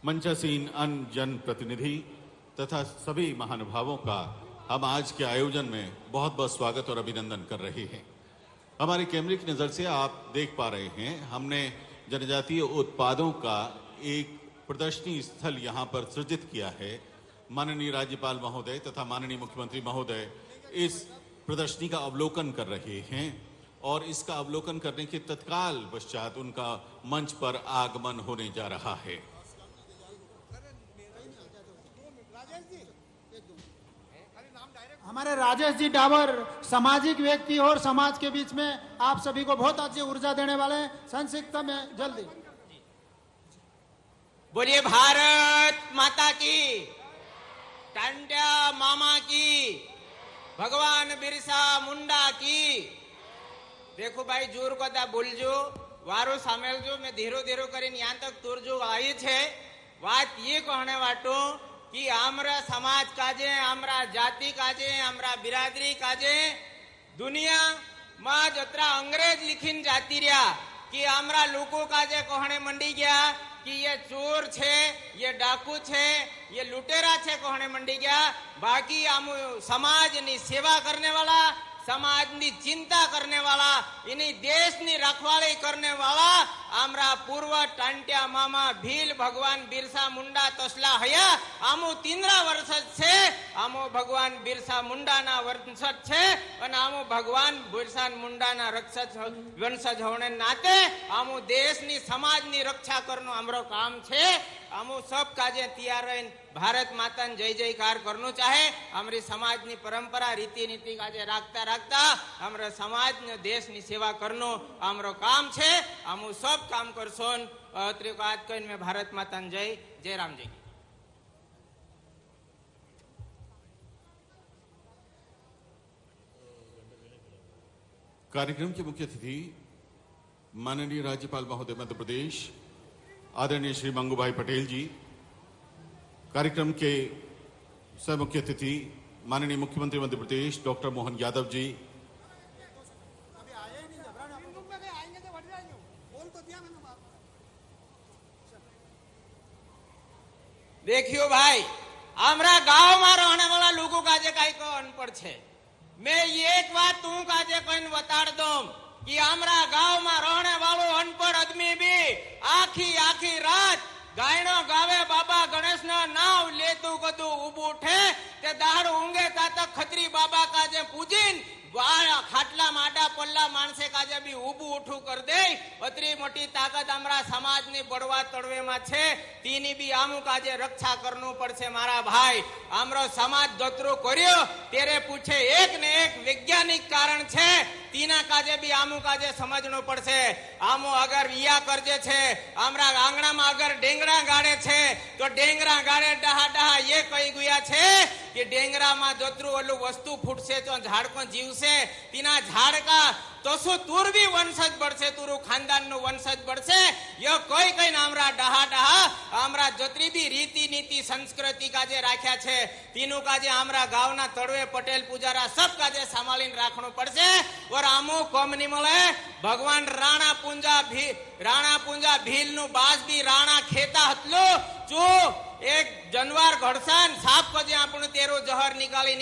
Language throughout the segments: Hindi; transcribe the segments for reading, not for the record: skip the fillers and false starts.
मंचासीन अन्य जन प्रतिनिधि तथा सभी महानुभावों का हम आज के आयोजन में बहुत बहुत स्वागत और अभिनंदन कर रहे हैं। हमारे कैमरे की नज़र से आप देख पा रहे हैं, हमने जनजातीय उत्पादों का एक प्रदर्शनी स्थल यहाँ पर सृजित किया है। माननीय राज्यपाल महोदय तथा माननीय मुख्यमंत्री महोदय इस प्रदर्शनी का अवलोकन कर रहे हैं और इसका अवलोकन करने के तत्काल पश्चात उनका मंच पर आगमन होने जा रहा है। हमारे राजेश जी डाबर सामाजिक व्यक्ति और समाज के बीच में आप सभी को बहुत अच्छी ऊर्जा देने वाले हैं। संक्षिप्त में जल्दी बोलिए भारत माता की, टांड्या मामा की, भगवान बिरसा मुंडा की। देखो भाई जोर को बोलजो, वारो सामेलजो। मैं धीरो धीरो करीने यहाँ तक तोरजो आई छे। बात ये कहने वाटो कि आमरा समाज काजे, आमरा जाति काजे, आमरा बिरादरी काजे दुनिया में जतरा अंग्रेज लिखीन जाती रहा कि आमरा लोगों काजे कहने मंडी गया कि ये चोर छे, ये डाकू छे, ये लुटेरा छे कहने मंडी गया। बाकी आम समाज नी सेवा करने वाला, समाज नी चिंता करने वाला, इन्हीं देश नी रखवाली करने वाला आमरा पूर्व टांट्या मामा भील भगवान बिरसा मुंडा तसला हया। आमो 13 वर्ष छे, आमो भगवान बिरसा मुंडा ना वंशज छे और आमो भगवान बिरसा मुंडा ना वंशज होने नाते आमो देश नी समाज नी रक्षा करनो हमरो काम छे। आमो सब काजे तैयार रहीन भारत माता ने जय जयकार करनो चाहे। हमारी समाज नी परंपरा रीति नीति काजे राखता राखता हमारा समाज ने देश नी सेवा करनो हमरो काम छे। हमू सब काम करसोन। त्रिकात कइन में भारत माता ने जय जय राम जी। कार्यक्रम के मुख्य अतिथि माननीय राज्यपाल महोदय मध्य प्रदेश आदरणीय श्री मंगूभाई पटेल जी, कार्यक्रम के सह मुख्य अतिथि माननीय मुख्यमंत्री मध्य प्रदेश डॉक्टर मोहन यादव जी, देखियो भाई हमारा गांव में रहने वाला लोगों का जे कई को अनपढ़ छे। मैं एक बात तू काजे कहीं बता दो कि हमारा गांव में रहने वालों अनपढ़ आदमी भी आखी आखी रात गायनो गावे बाबा गणेश ना नाव लेतु कदू उबू उठे ते दाड़ ऊंगे ता खत्री बाबा काजे पूजीन खाटला माडा पल्ला मानसे काजे भी उबू उठू कर दे। अतरी मोटी ताकत हमारा समाज ने बड़वा तड़वे में छे। तीनी भी आमू काजे रक्षा करनो पड़से मारा भाई। हमरो समाज दतरो कर्यो तेरे पूछे एक ने एक वैज्ञानिक कारण छे। तीना काजे भी आमू काजे समझनो पड़से। आमू अगर विया करजे छे, हमारा आंगणा में अगर डेंगरा गाड़े छे तो डेंगरा गाड़े डहा डहा ये कही गया छे कि डेंगरा में जतरू ओलू वस्तु फूटसे तो झाड़को जीवसे। तीना झाड़का तो शू तुर भी वंशज बढ़से, तुरु खानदान नु वंशज बढ़से। यो कोई कई हमरा डहा डहा हमरा जतरी भी रीति नीति संस्कृति काजे राख्या छे तीनु काजे हमरा गावना तड़वे पटेल पुजारा सब काजे संभालीने राखणो पड़से। और आमो कम नी मळे। भगवान राणा पुंजा भील नु बाज भी राणा खेता हतलो जो एक जनवार घड़सान साप काजे आपण तेरो जहर निकाली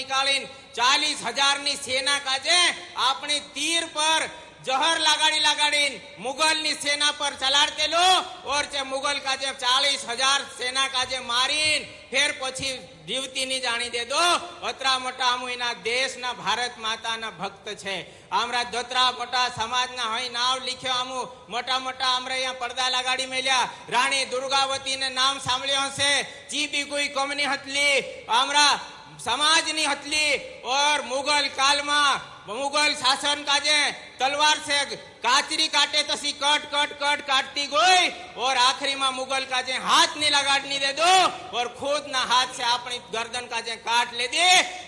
40,000 नी सेना काजे अपनी तीर पर जहर लगाड़ी मुगल नी सेना पर चलाड़ते लो और चे मुगल काजे 40,000 सेना काजे मारीन फिर पछी जीवती नी जानी दे दो। अतरा मोटा हम इना देश ना भारत माता ना भक्त छे। हमरा दोतरा मोटा समाज ना हई नाव लिख्यो। हमू मोटा मोटा हमरे यहाँ पर्दा लगाड़ी मेल्या। रानी दुर्गावती ने नाम सांभळ्यो हशे। चीबी कोई कमनी हतली हमरा समाज नी हतली। और मुगल काल में मुगल शासन काजे तलवार से काचरी काटे तसी कट कट कट काटती गई और आखिरी में मुगल काजे हाथ नहीं लगाड़नी दे दो और खुद ना हाथ से अपनी गर्दन काजे काट ले दे।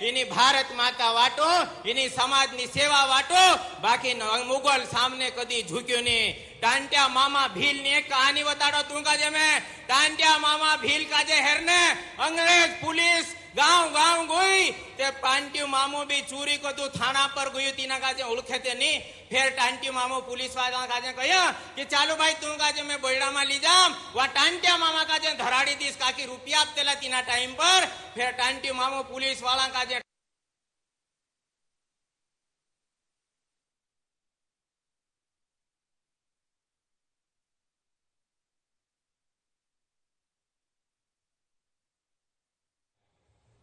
इन्हीं भारत माता वाटो, इन्हीं समाज नी सेवा वाटो। बाकी मुगल सामने कदी झुक्यो नहीं। टांट्या मामा भील ने एक कहानी बताड़ो तू काजे में। टांट्या मामा भील काजे हेरने अंग्रेज पुलिस गांव गांव गई ते टांटी मामो भी चोरी को तू थाना पर गयो तीना काजे ओळखे ते नहीं। फिर टांटी मामो पुलिस वाला काजे कह्या कि चालू भाई तू काजे मैं बोयड़ा में ली जाम वा टांटिया मामा काजे धराड़ी दीस काकी रुपया तेला तीना टाइम पर। फिर टांटी मामो पुलिस वाला काजे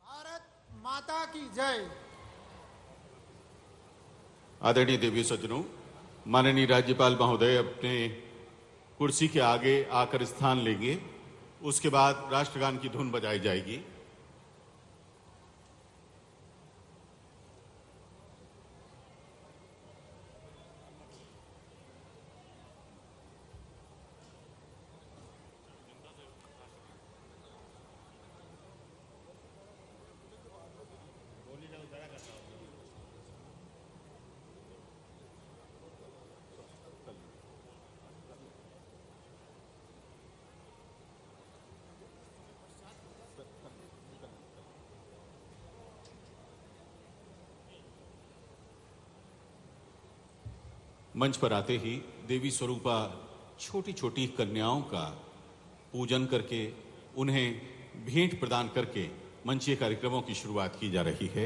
भारत माता की जय। आदरणीय देवी सज्जनों, माननीय राज्यपाल महोदय अपने कुर्सी के आगे आकर स्थान लेंगे। उसके बाद राष्ट्रगान की धुन बजाई जाएगी। मंच पर आते ही देवी स्वरूपा छोटी छोटी कन्याओं का पूजन करके उन्हें भेंट प्रदान करके मंचीय कार्यक्रमों की शुरुआत की जा रही है।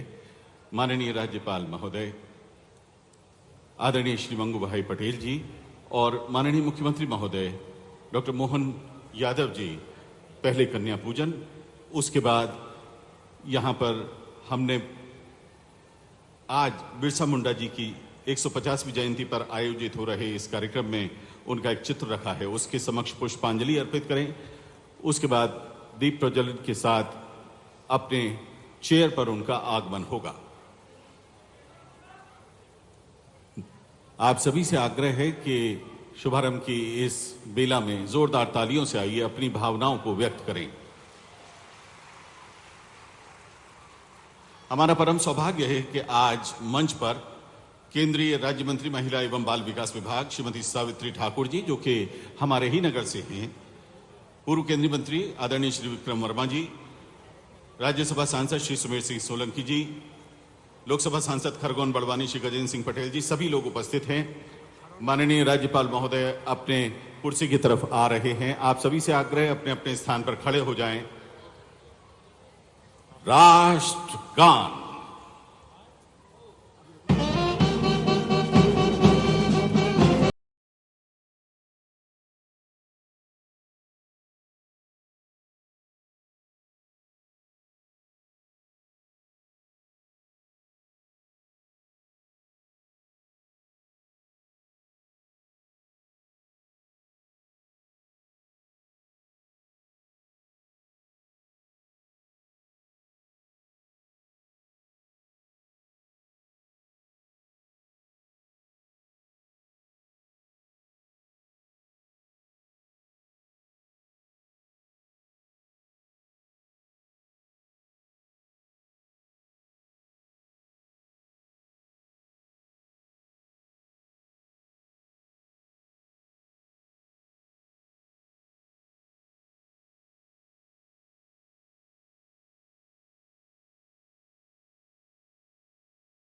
माननीय राज्यपाल महोदय, आदरणीय श्री मंगू भाई पटेल जी और माननीय मुख्यमंत्री महोदय डॉक्टर मोहन यादव जी पहले कन्या पूजन, उसके बाद यहाँ पर हमने आज बिरसा मुंडा जी की 150वीं जयंती पर आयोजित हो रहे इस कार्यक्रम में उनका एक चित्र रखा है, उसके समक्ष पुष्पांजलि अर्पित करें। उसके बाद दीप प्रज्वलन के साथ अपने चेयर पर उनका आगमन होगा। आप सभी से आग्रह है कि शुभारंभ की इस बेला में जोरदार तालियों से आइए, अपनी भावनाओं को व्यक्त करें। हमारा परम सौभाग्य है कि आज मंच पर केंद्रीय राज्य मंत्री महिला एवं बाल विकास विभाग श्रीमती सावित्री ठाकुर जी, जो कि हमारे ही नगर से हैं, पूर्व केंद्रीय मंत्री आदरणीय श्री विक्रम वर्मा जी, राज्यसभा सांसद श्री सुमेर सिंह सोलंकी जी, लोकसभा सांसद खरगोन बड़वानी श्री गजेंद्र सिंह पटेल जी, सभी लोग उपस्थित हैं। माननीय राज्यपाल महोदय अपने कुर्सी की तरफ आ रहे हैं। आप सभी से आग्रह अपने अपने स्थान पर खड़े हो जाएं। राष्ट्रगान।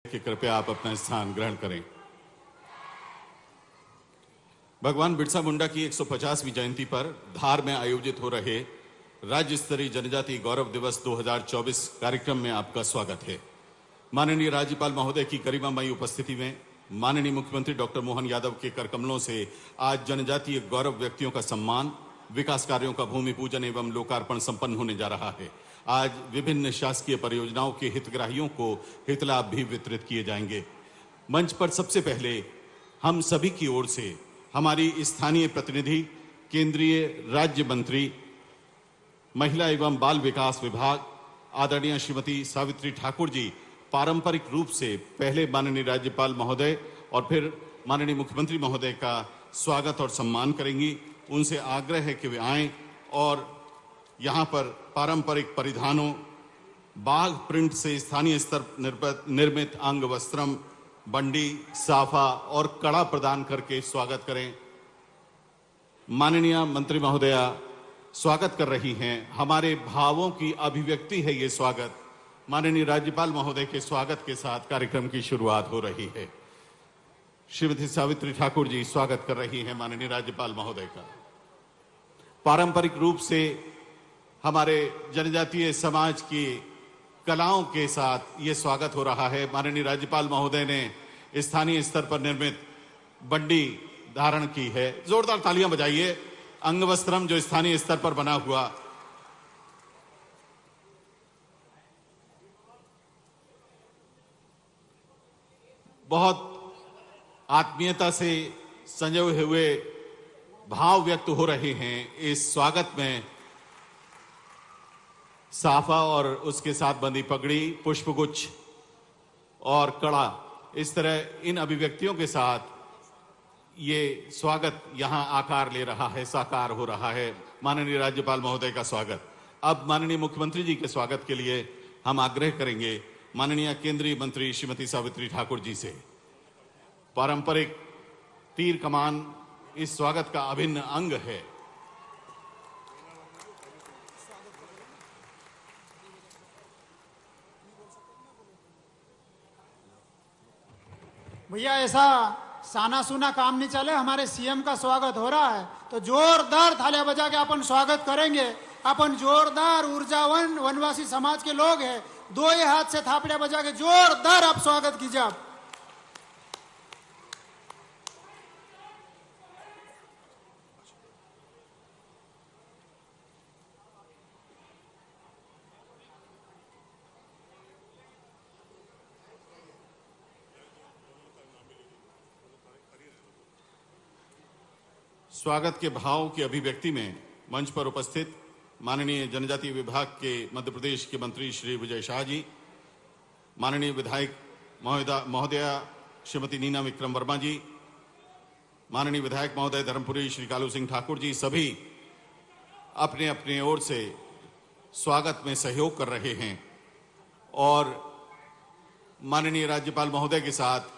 कि कृपया आप अपना स्थान ग्रहण करें। भगवान बिरसा मुंडा की 150वीं जयंती पर धार में आयोजित हो रहे राज्य स्तरीय जनजातीय गौरव दिवस 2024 कार्यक्रम में आपका स्वागत है। माननीय राज्यपाल महोदय की गरिमामयी उपस्थिति में माननीय मुख्यमंत्री डॉक्टर मोहन यादव के करकमलों से आज जनजातीय गौरव व्यक्तियों का सम्मान, विकास कार्यों का भूमि पूजन एवं लोकार्पण संपन्न होने जा रहा है। आज विभिन्न शासकीय परियोजनाओं के हितग्राहियों को हितलाभ भी वितरित किए जाएंगे। मंच पर सबसे पहले हम सभी की ओर से हमारी स्थानीय प्रतिनिधि केंद्रीय राज्य मंत्री महिला एवं बाल विकास विभाग आदरणीय श्रीमती सावित्री ठाकुर जी पारंपरिक रूप से पहले माननीय राज्यपाल महोदय और फिर माननीय मुख्यमंत्री महोदय का स्वागत और सम्मान करेंगी। उनसे आग्रह है कि वे आएं और यहाँ पर पारंपरिक परिधानों, बाघ प्रिंट से स्थानीय स्तर निर्मित अंग वस्त्रम, बंडी, साफा और कड़ा प्रदान करके स्वागत करें। माननीय मंत्री महोदया स्वागत कर रही हैं। हमारे भावों की अभिव्यक्ति है ये स्वागत। माननीय राज्यपाल महोदय के स्वागत के साथ कार्यक्रम की शुरुआत हो रही है। श्रीमती सावित्री ठाकुर जी स्वागत कर रही हैं माननीय राज्यपाल महोदय का। पारंपरिक रूप से हमारे जनजातीय समाज की कलाओं के साथ ये स्वागत हो रहा है। माननीय राज्यपाल महोदय ने स्थानीय स्तर पर निर्मित बंडी धारण की है। जोरदार तालियां बजाइए। अंगवस्त्रम जो स्थानीय स्तर पर बना हुआ, बहुत आत्मीयता से संजोए हुए भाव व्यक्त हो रहे हैं। इस स्वागत में साफा और उसके साथ बंदी पगड़ी, पुष्पगुच्छ और कड़ा, इस तरह इन अभिव्यक्तियों के साथ ये स्वागत यहां आकार ले रहा है, साकार हो रहा है। माननीय राज्यपाल महोदय का स्वागत। अब माननीय मुख्यमंत्री जी के स्वागत के लिए हम आग्रह करेंगे माननीय केंद्रीय मंत्री श्रीमती सावित्री ठाकुर जी से। पारंपरिक तीर कमान इस स्वागत का अभिन्न अंग है। भैया ऐसा साना सुना काम नहीं चले, हमारे सीएम का स्वागत हो रहा है तो जोरदार थालियां बजा के अपन स्वागत करेंगे। अपन जोरदार ऊर्जावन वनवासी समाज के लोग हैं, दो ही हाथ से थापड़ियां बजा के जोरदार आप स्वागत कीजिए। आप स्वागत के भाव की अभिव्यक्ति में मंच पर उपस्थित माननीय जनजातीय विभाग के मध्य प्रदेश के मंत्री श्री विजय शाह जी, माननीय विधायक महोदया श्रीमती नीना विक्रम वर्मा जी, माननीय विधायक महोदय धर्मपुरी श्री कालू सिंह ठाकुर जी, सभी अपने अपने ओर से स्वागत में सहयोग कर रहे हैं। और माननीय राज्यपाल महोदय के साथ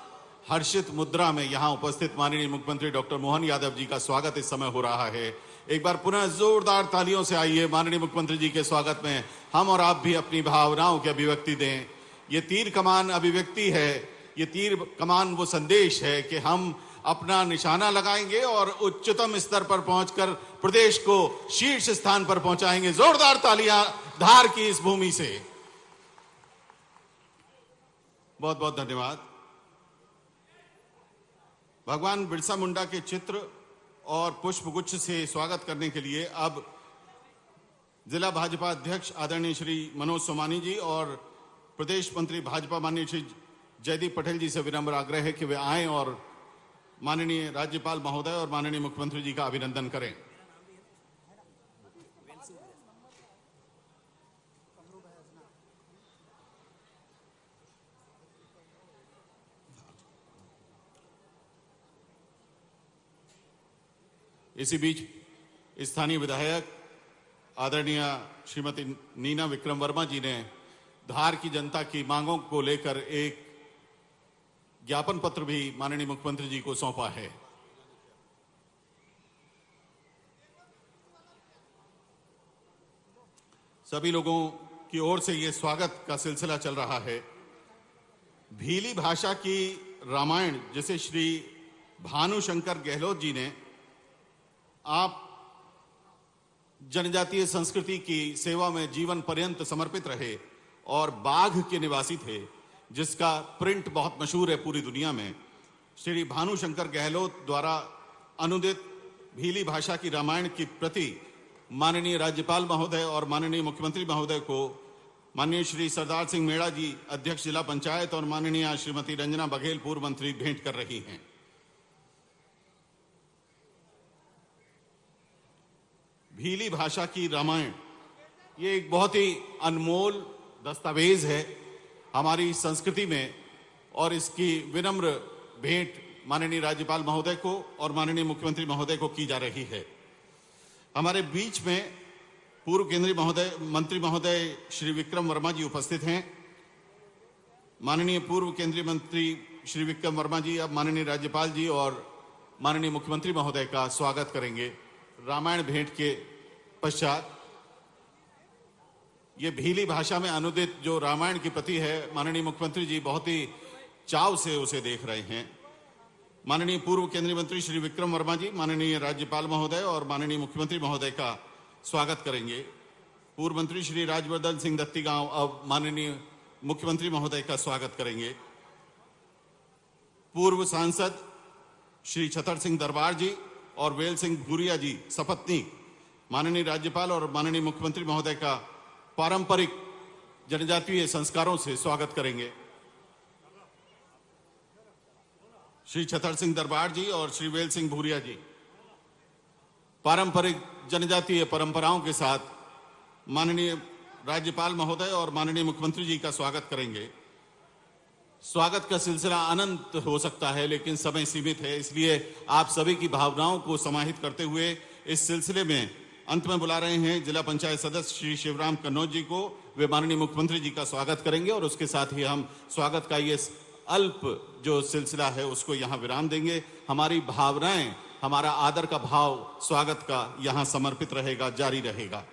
हर्षित मुद्रा में यहां उपस्थित माननीय मुख्यमंत्री डॉक्टर मोहन यादव जी का स्वागत इस समय हो रहा है। एक बार पुनः जोरदार तालियों से आइए माननीय मुख्यमंत्री जी के स्वागत में हम और आप भी अपनी भावनाओं की अभिव्यक्ति दें। ये तीर कमान अभिव्यक्ति है, ये तीर कमान वो संदेश है कि हम अपना निशाना लगाएंगे और उच्चतम स्तर पर पहुंचकर प्रदेश को शीर्ष स्थान पर पहुंचाएंगे। जोरदार तालियां धार की इस भूमि से। बहुत बहुत धन्यवाद। भगवान बिरसा मुंडा के चित्र और पुष्पगुच्छ से स्वागत करने के लिए अब जिला भाजपा अध्यक्ष आदरणीय श्री मनोज सोमानी जी और प्रदेश मंत्री भाजपा माननीय श्री जयदीप पटेल जी से विनम्र आग्रह है कि वे आएं और माननीय राज्यपाल महोदय और माननीय मुख्यमंत्री जी का अभिनंदन करें। इसी बीच स्थानीय विधायक आदरणीय श्रीमती नीना विक्रम वर्मा जी ने धार की जनता की मांगों को लेकर एक ज्ञापन पत्र भी माननीय मुख्यमंत्री जी को सौंपा है। सभी लोगों की ओर से यह स्वागत का सिलसिला चल रहा है। भीली भाषा की रामायण जिसे श्री भानुशंकर गहलोत जी ने आप जनजातीय संस्कृति की सेवा में जीवन पर्यंत समर्पित रहे और बाघ के निवासी थे, जिसका प्रिंट बहुत मशहूर है पूरी दुनिया में। श्री भानुशंकर गहलोत द्वारा अनुदित भीली भाषा की रामायण की प्रति माननीय राज्यपाल महोदय और माननीय मुख्यमंत्री महोदय को माननीय श्री सरदार सिंह मेड़ा जी अध्यक्ष जिला पंचायत और माननीय श्रीमती रंजना बघेल पूर्व मंत्री भेंट कर रही हैं। भीली भाषा की रामायण ये एक बहुत ही अनमोल दस्तावेज है हमारी संस्कृति में और इसकी विनम्र भेंट माननीय राज्यपाल महोदय को और माननीय मुख्यमंत्री महोदय को की जा रही है। हमारे बीच में पूर्व केंद्रीय मंत्री महोदय श्री विक्रम वर्मा जी उपस्थित हैं। माननीय पूर्व केंद्रीय मंत्री श्री विक्रम वर्मा जी अब माननीय राज्यपाल जी और माननीय मुख्यमंत्री महोदय का स्वागत करेंगे। रामायण भेंट के पश्चात ये भीली भाषा में अनुदित जो रामायण की प्रति है, माननीय मुख्यमंत्री जी बहुत ही चाव से उसे देख रहे हैं। माननीय पूर्व केंद्रीय मंत्री श्री विक्रम वर्मा जी माननीय राज्यपाल महोदय और माननीय मुख्यमंत्री महोदय का स्वागत करेंगे। पूर्व मंत्री श्री राजवर्धन सिंह दत्तीगांव अब माननीय मुख्यमंत्री महोदय का स्वागत करेंगे। पूर्व सांसद श्री छतर सिंह दरबार जी और वेल सिंह भूरिया जी सपत्नी माननीय राज्यपाल और माननीय मुख्यमंत्री महोदय का पारंपरिक जनजातीय संस्कारों से स्वागत करेंगे। श्री छतर सिंह दरबार जी और श्री वेल सिंह भूरिया जी पारंपरिक जनजातीय परंपराओं के साथ माननीय राज्यपाल महोदय और माननीय मुख्यमंत्री जी का स्वागत करेंगे। स्वागत का सिलसिला अनंत हो सकता है, लेकिन समय सीमित है, इसलिए आप सभी की भावनाओं को समाहित करते हुए इस सिलसिले में अंत में बुला रहे हैं जिला पंचायत सदस्य श्री शिवराम कन्नौज जी को। वे माननीय मुख्यमंत्री जी का स्वागत करेंगे और उसके साथ ही हम स्वागत का ये अल्प जो सिलसिला है उसको यहाँ विराम देंगे। हमारी भावनाएं, हमारा आदर का भाव स्वागत का यहाँ समर्पित रहेगा, जारी रहेगा।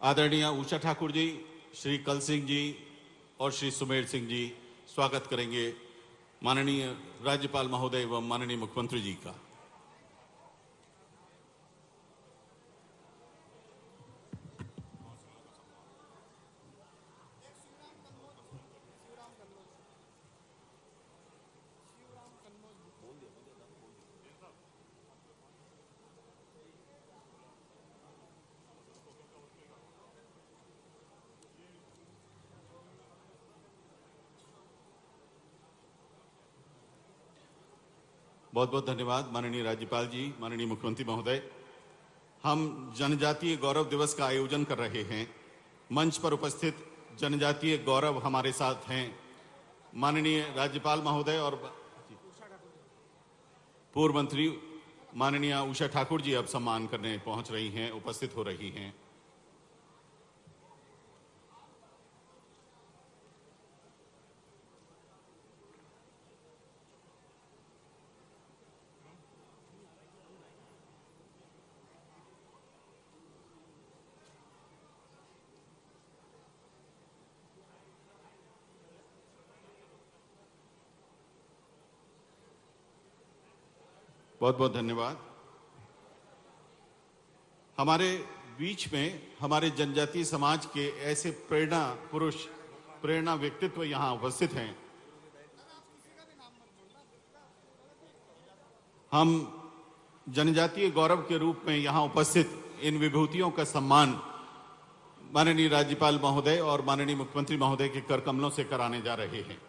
आदरणीय उषा ठाकुर जी, श्री कल सिंह जी और श्री सुमेर सिंह जी स्वागत करेंगे माननीय राज्यपाल महोदय एवं माननीय मुख्यमंत्री जी का। बहुत बहुत धन्यवाद माननीय राज्यपाल जी, माननीय मुख्यमंत्री महोदय। हम जनजातीय गौरव दिवस का आयोजन कर रहे हैं। मंच पर उपस्थित जनजातीय गौरव हमारे साथ हैं माननीय राज्यपाल महोदय और पूर्व मंत्री माननीय उषा ठाकुर जी अब सम्मान करने पहुंच रही हैं, उपस्थित हो रही हैं। बहुत बहुत धन्यवाद। हमारे बीच में हमारे जनजातीय समाज के ऐसे प्रेरणा पुरुष, प्रेरणा व्यक्तित्व यहाँ उपस्थित हैं। हम जनजातीय गौरव के रूप में यहाँ उपस्थित इन विभूतियों का सम्मान माननीय राज्यपाल महोदय और माननीय मुख्यमंत्री महोदय के कर कमलों से कराने जा रहे हैं।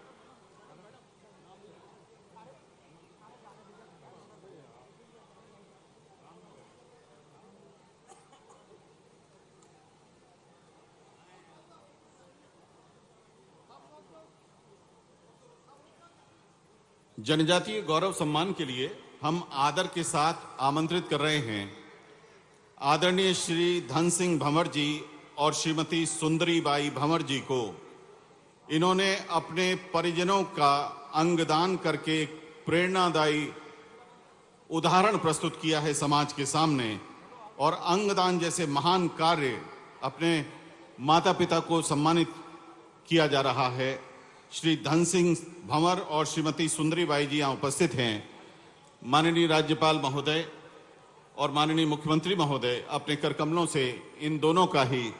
जनजातीय गौरव सम्मान के लिए हम आदर के साथ आमंत्रित कर रहे हैं आदरणीय श्री धन सिंह भंवर जी और श्रीमती सुंदरी बाई भंवर जी को। इन्होंने अपने परिजनों का अंगदान करके एक प्रेरणादायी उदाहरण प्रस्तुत किया है समाज के सामने, और अंगदान जैसे महान कार्य अपने माता पिता को सम्मानित किया जा रहा है। श्री धन सिंह भंवर और श्रीमती सुंदरी बाई जी यहाँ उपस्थित हैं। माननीय राज्यपाल महोदय और माननीय मुख्यमंत्री महोदय अपने करकमलों से इन दोनों का ही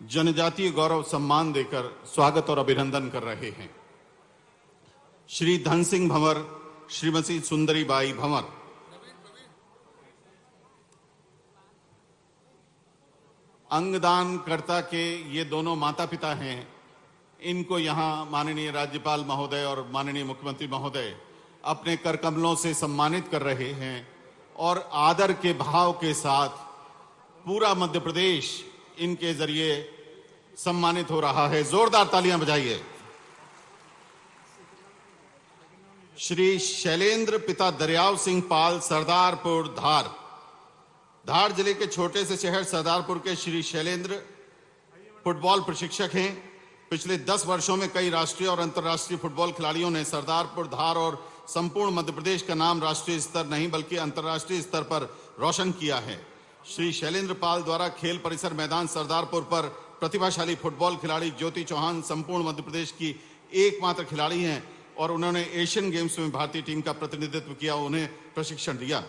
जनजातीय गौरव सम्मान देकर स्वागत और अभिनंदन कर रहे हैं। श्री धन सिंह भंवर, श्रीमती सुंदरी बाई भंवर। अंगदान कर्ता के ये दोनों माता पिता हैं। इनको यहाँ माननीय राज्यपाल महोदय और माननीय मुख्यमंत्री महोदय अपने करकमलों से सम्मानित कर रहे हैं और आदर के भाव के साथ पूरा मध्य प्रदेश इनके जरिए सम्मानित हो रहा है। जोरदार तालियां बजाइए। श्री शैलेंद्र पिता दरियाव सिंह पाल, सरदारपुर धार। धार जिले के छोटे से शहर सरदारपुर के श्री शैलेंद्र फुटबॉल प्रशिक्षक हैं। पिछले 10 वर्षों में कई राष्ट्रीय और अंतर्राष्ट्रीय फुटबॉल खिलाड़ियों ने सरदारपुर, धार और संपूर्ण मध्य प्रदेश का नाम राष्ट्रीय स्तर नहीं बल्कि अंतर्राष्ट्रीय स्तर पर रोशन किया है। श्री शैलेंद्र पाल द्वारा खेल परिसर मैदान सरदारपुर पर प्रतिभाशाली फुटबॉल खिलाड़ी ज्योति चौहान संपूर्ण मध्य प्रदेश की एकमात्र खिलाड़ी हैं और उन्होंने एशियन गेम्स में भारतीय टीम का प्रतिनिधित्व किया, उन्हें प्रशिक्षण दिया।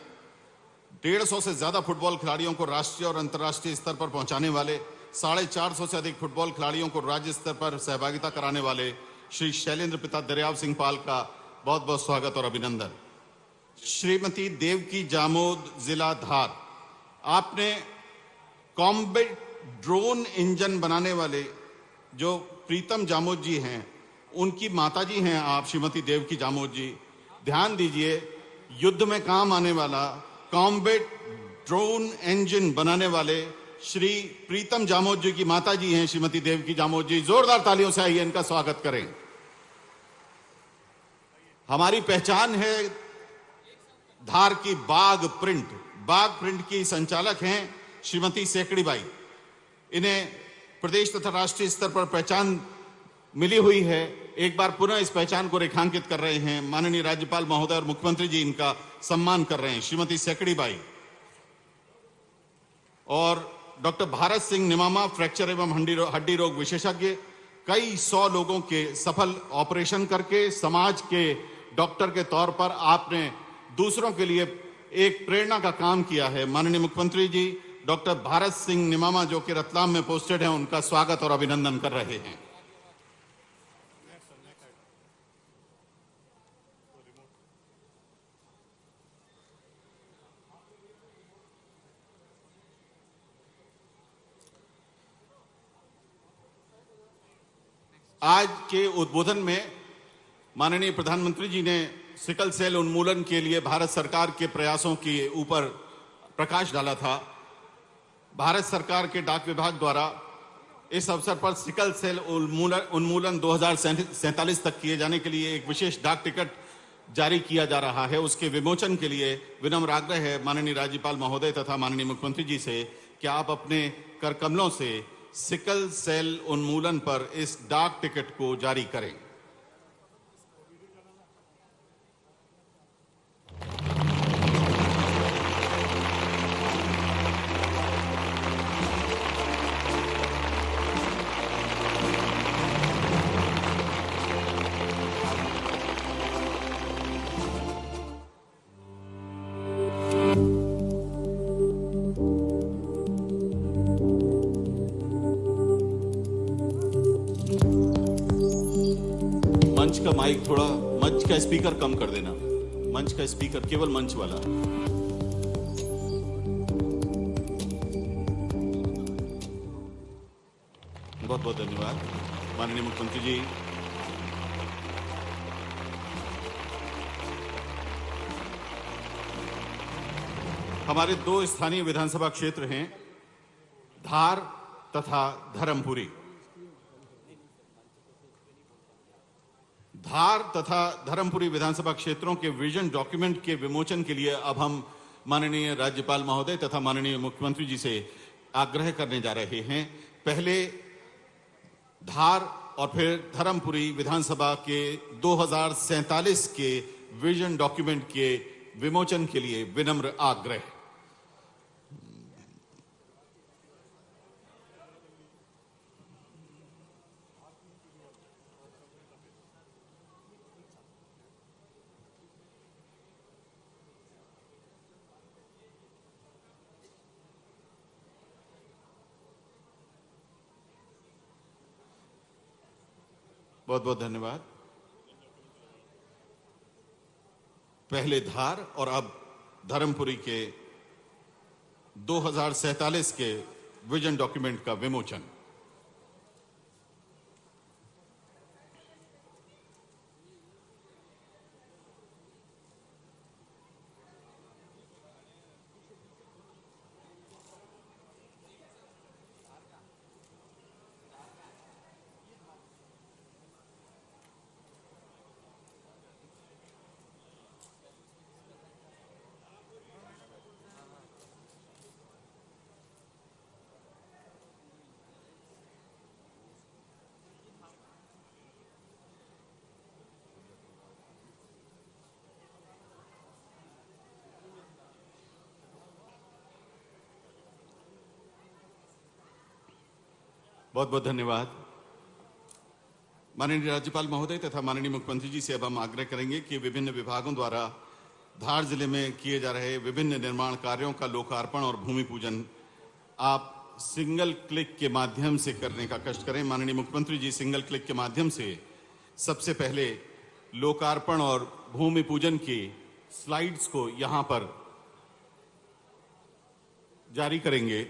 150 से ज्यादा फुटबॉल खिलाड़ियों को राष्ट्रीय और अंतर्राष्ट्रीय स्तर पर पहुंचाने वाले, 450 से अधिक फुटबॉल खिलाड़ियों को राज्य स्तर पर सहभागिता कराने वाले श्री शैलेंद्र पिता दरियाव सिंह पाल का बहुत बहुत स्वागत और अभिनंदन। श्रीमती देवकी जामोद, जिला धार, आपने कॉम्बैट ड्रोन इंजन बनाने वाले जो प्रीतम जामोद जी हैं, उनकी माताजी हैं आप, श्रीमती देवकी जामोद जी। ध्यान दीजिए, युद्ध में काम आने वाला कॉम्बैट ड्रोन इंजन बनाने वाले श्री प्रीतम जामोद जी की माताजी हैं श्रीमती देवकी जामोद जी। जोरदार तालियों से आइए इनका स्वागत करें। हमारी पहचान है धार की बाग प्रिंट की संचालक हैं श्रीमती सेकड़ी बाई। इन्हें प्रदेश तथा राष्ट्रीय स्तर पर पहचान मिली हुई है। एक बार पुनः इस पहचान को रेखांकित कर रहे हैं माननीय राज्यपाल महोदय और मुख्यमंत्री जी, इनका सम्मान कर रहे हैं श्रीमती सेकड़ी बाई। और डॉक्टर भारत सिंह निमामा, फ्रैक्चर एवं हड्डी रोग विशेषज्ञ, कई 100 लोगों के सफल ऑपरेशन करके समाज के डॉक्टर के तौर पर आपने दूसरों के लिए एक प्रेरणा का काम किया है। माननीय मुख्यमंत्री जी डॉक्टर भारत सिंह निमामा जो कि रतलाम में पोस्टेड हैं, उनका स्वागत और अभिनंदन कर रहे हैं। आज के उद्बोधन में माननीय प्रधानमंत्री जी ने सिकल सेल उन्मूलन के लिए भारत सरकार के प्रयासों के ऊपर प्रकाश डाला था। भारत सरकार के डाक विभाग द्वारा इस अवसर पर सिकल सेल उन्मूलन 2047 तक किए जाने के लिए एक विशेष डाक टिकट जारी किया जा रहा है। उसके विमोचन के लिए विनम्र आग्रह है माननीय राज्यपाल महोदय तथा माननीय मुख्यमंत्री जी से कि आप अपने कर कमलों से सिकल सेल उन्मूलन पर इस डाक टिकट को जारी करें। मंच का माइक थोड़ा, मंच का स्पीकर कम कर देना, मंच का स्पीकर केवल मंच वाला। बहुत बहुत धन्यवाद माननीय मुख्यमंत्री जी। हमारे 2 स्थानीय विधानसभा क्षेत्र हैं, धार तथा धर्मपुरी। धार तथा धर्मपुरी विधानसभा क्षेत्रों के विजन डॉक्यूमेंट के विमोचन के लिए अब हम माननीय राज्यपाल महोदय तथा माननीय मुख्यमंत्री जी से आग्रह करने जा रहे हैं। पहले धार और फिर धर्मपुरी विधानसभा के 2047 के विजन डॉक्यूमेंट के विमोचन के लिए विनम्र आग्रह। बहुत बहुत धन्यवाद। पहले धार और अब धर्मपुरी के 2047 के विजन डॉक्यूमेंट का विमोचन। बहुत बहुत धन्यवाद। माननीय राज्यपाल महोदय तथा माननीय मुख्यमंत्री जी से अब हम आग्रह करेंगे कि विभिन्न विभागों द्वारा धार जिले में किए जा रहे विभिन्न निर्माण कार्यों का लोकार्पण और भूमि पूजन आप सिंगल क्लिक के माध्यम से करने का कष्ट करें। माननीय मुख्यमंत्री जी सिंगल क्लिक के माध्यम से सबसे पहले लोकार्पण और भूमि पूजन की स्लाइड्स को यहां पर जारी करेंगे।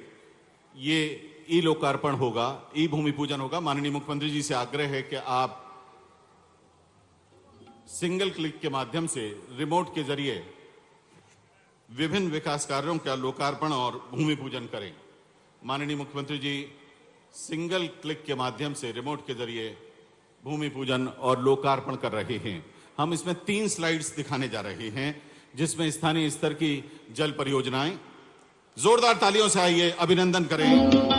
ये ई लोकार्पण होगा, ई भूमि पूजन होगा। माननीय मुख्यमंत्री जी से आग्रह है कि आप सिंगल क्लिक के माध्यम से रिमोट के जरिए विभिन्न विकास कार्यों का लोकार्पण और भूमि पूजन करें। माननीय मुख्यमंत्री जी सिंगल क्लिक के माध्यम से रिमोट के जरिए भूमि पूजन और लोकार्पण कर रहे हैं। हम इसमें 3 स्लाइड्स दिखाने जा रहे हैं जिसमें स्थानीय स्तर की जल परियोजनाएं, जोरदार तालियों से आइए अभिनंदन करें।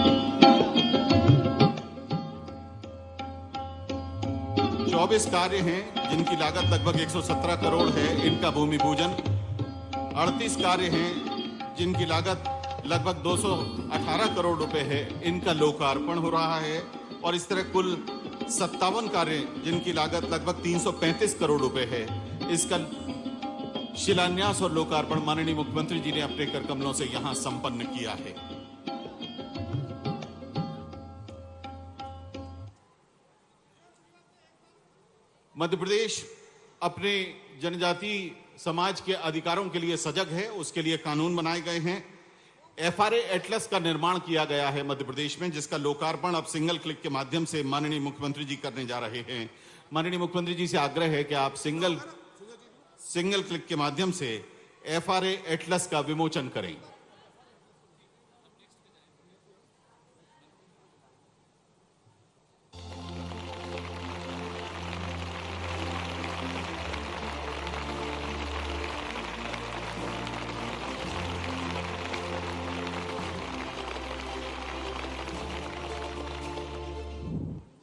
24 कार्य हैं जिनकी लागत लगभग 117 करोड़ है, इनका भूमि पूजन। 38 कार्य हैं जिनकी लागत लगभग 218 करोड़ रुपए है, इनका लोकार्पण हो रहा है। और इस तरह कुल 57 कार्य जिनकी लागत लगभग 335 करोड़ रुपए है, इसका शिलान्यास और लोकार्पण माननीय मुख्यमंत्री जी ने अपने कर कमलों से यहां संपन्न किया है। मध्य प्रदेश अपने जनजाति समाज के अधिकारों के लिए सजग है, उसके लिए कानून बनाए गए हैं। FRA एटलस का निर्माण किया गया है मध्य प्रदेश में, जिसका लोकार्पण अब सिंगल क्लिक के माध्यम से माननीय मुख्यमंत्री जी करने जा रहे हैं। माननीय मुख्यमंत्री जी से आग्रह है कि आप सिंगल क्लिक के माध्यम से FRA एटलस का विमोचन करें।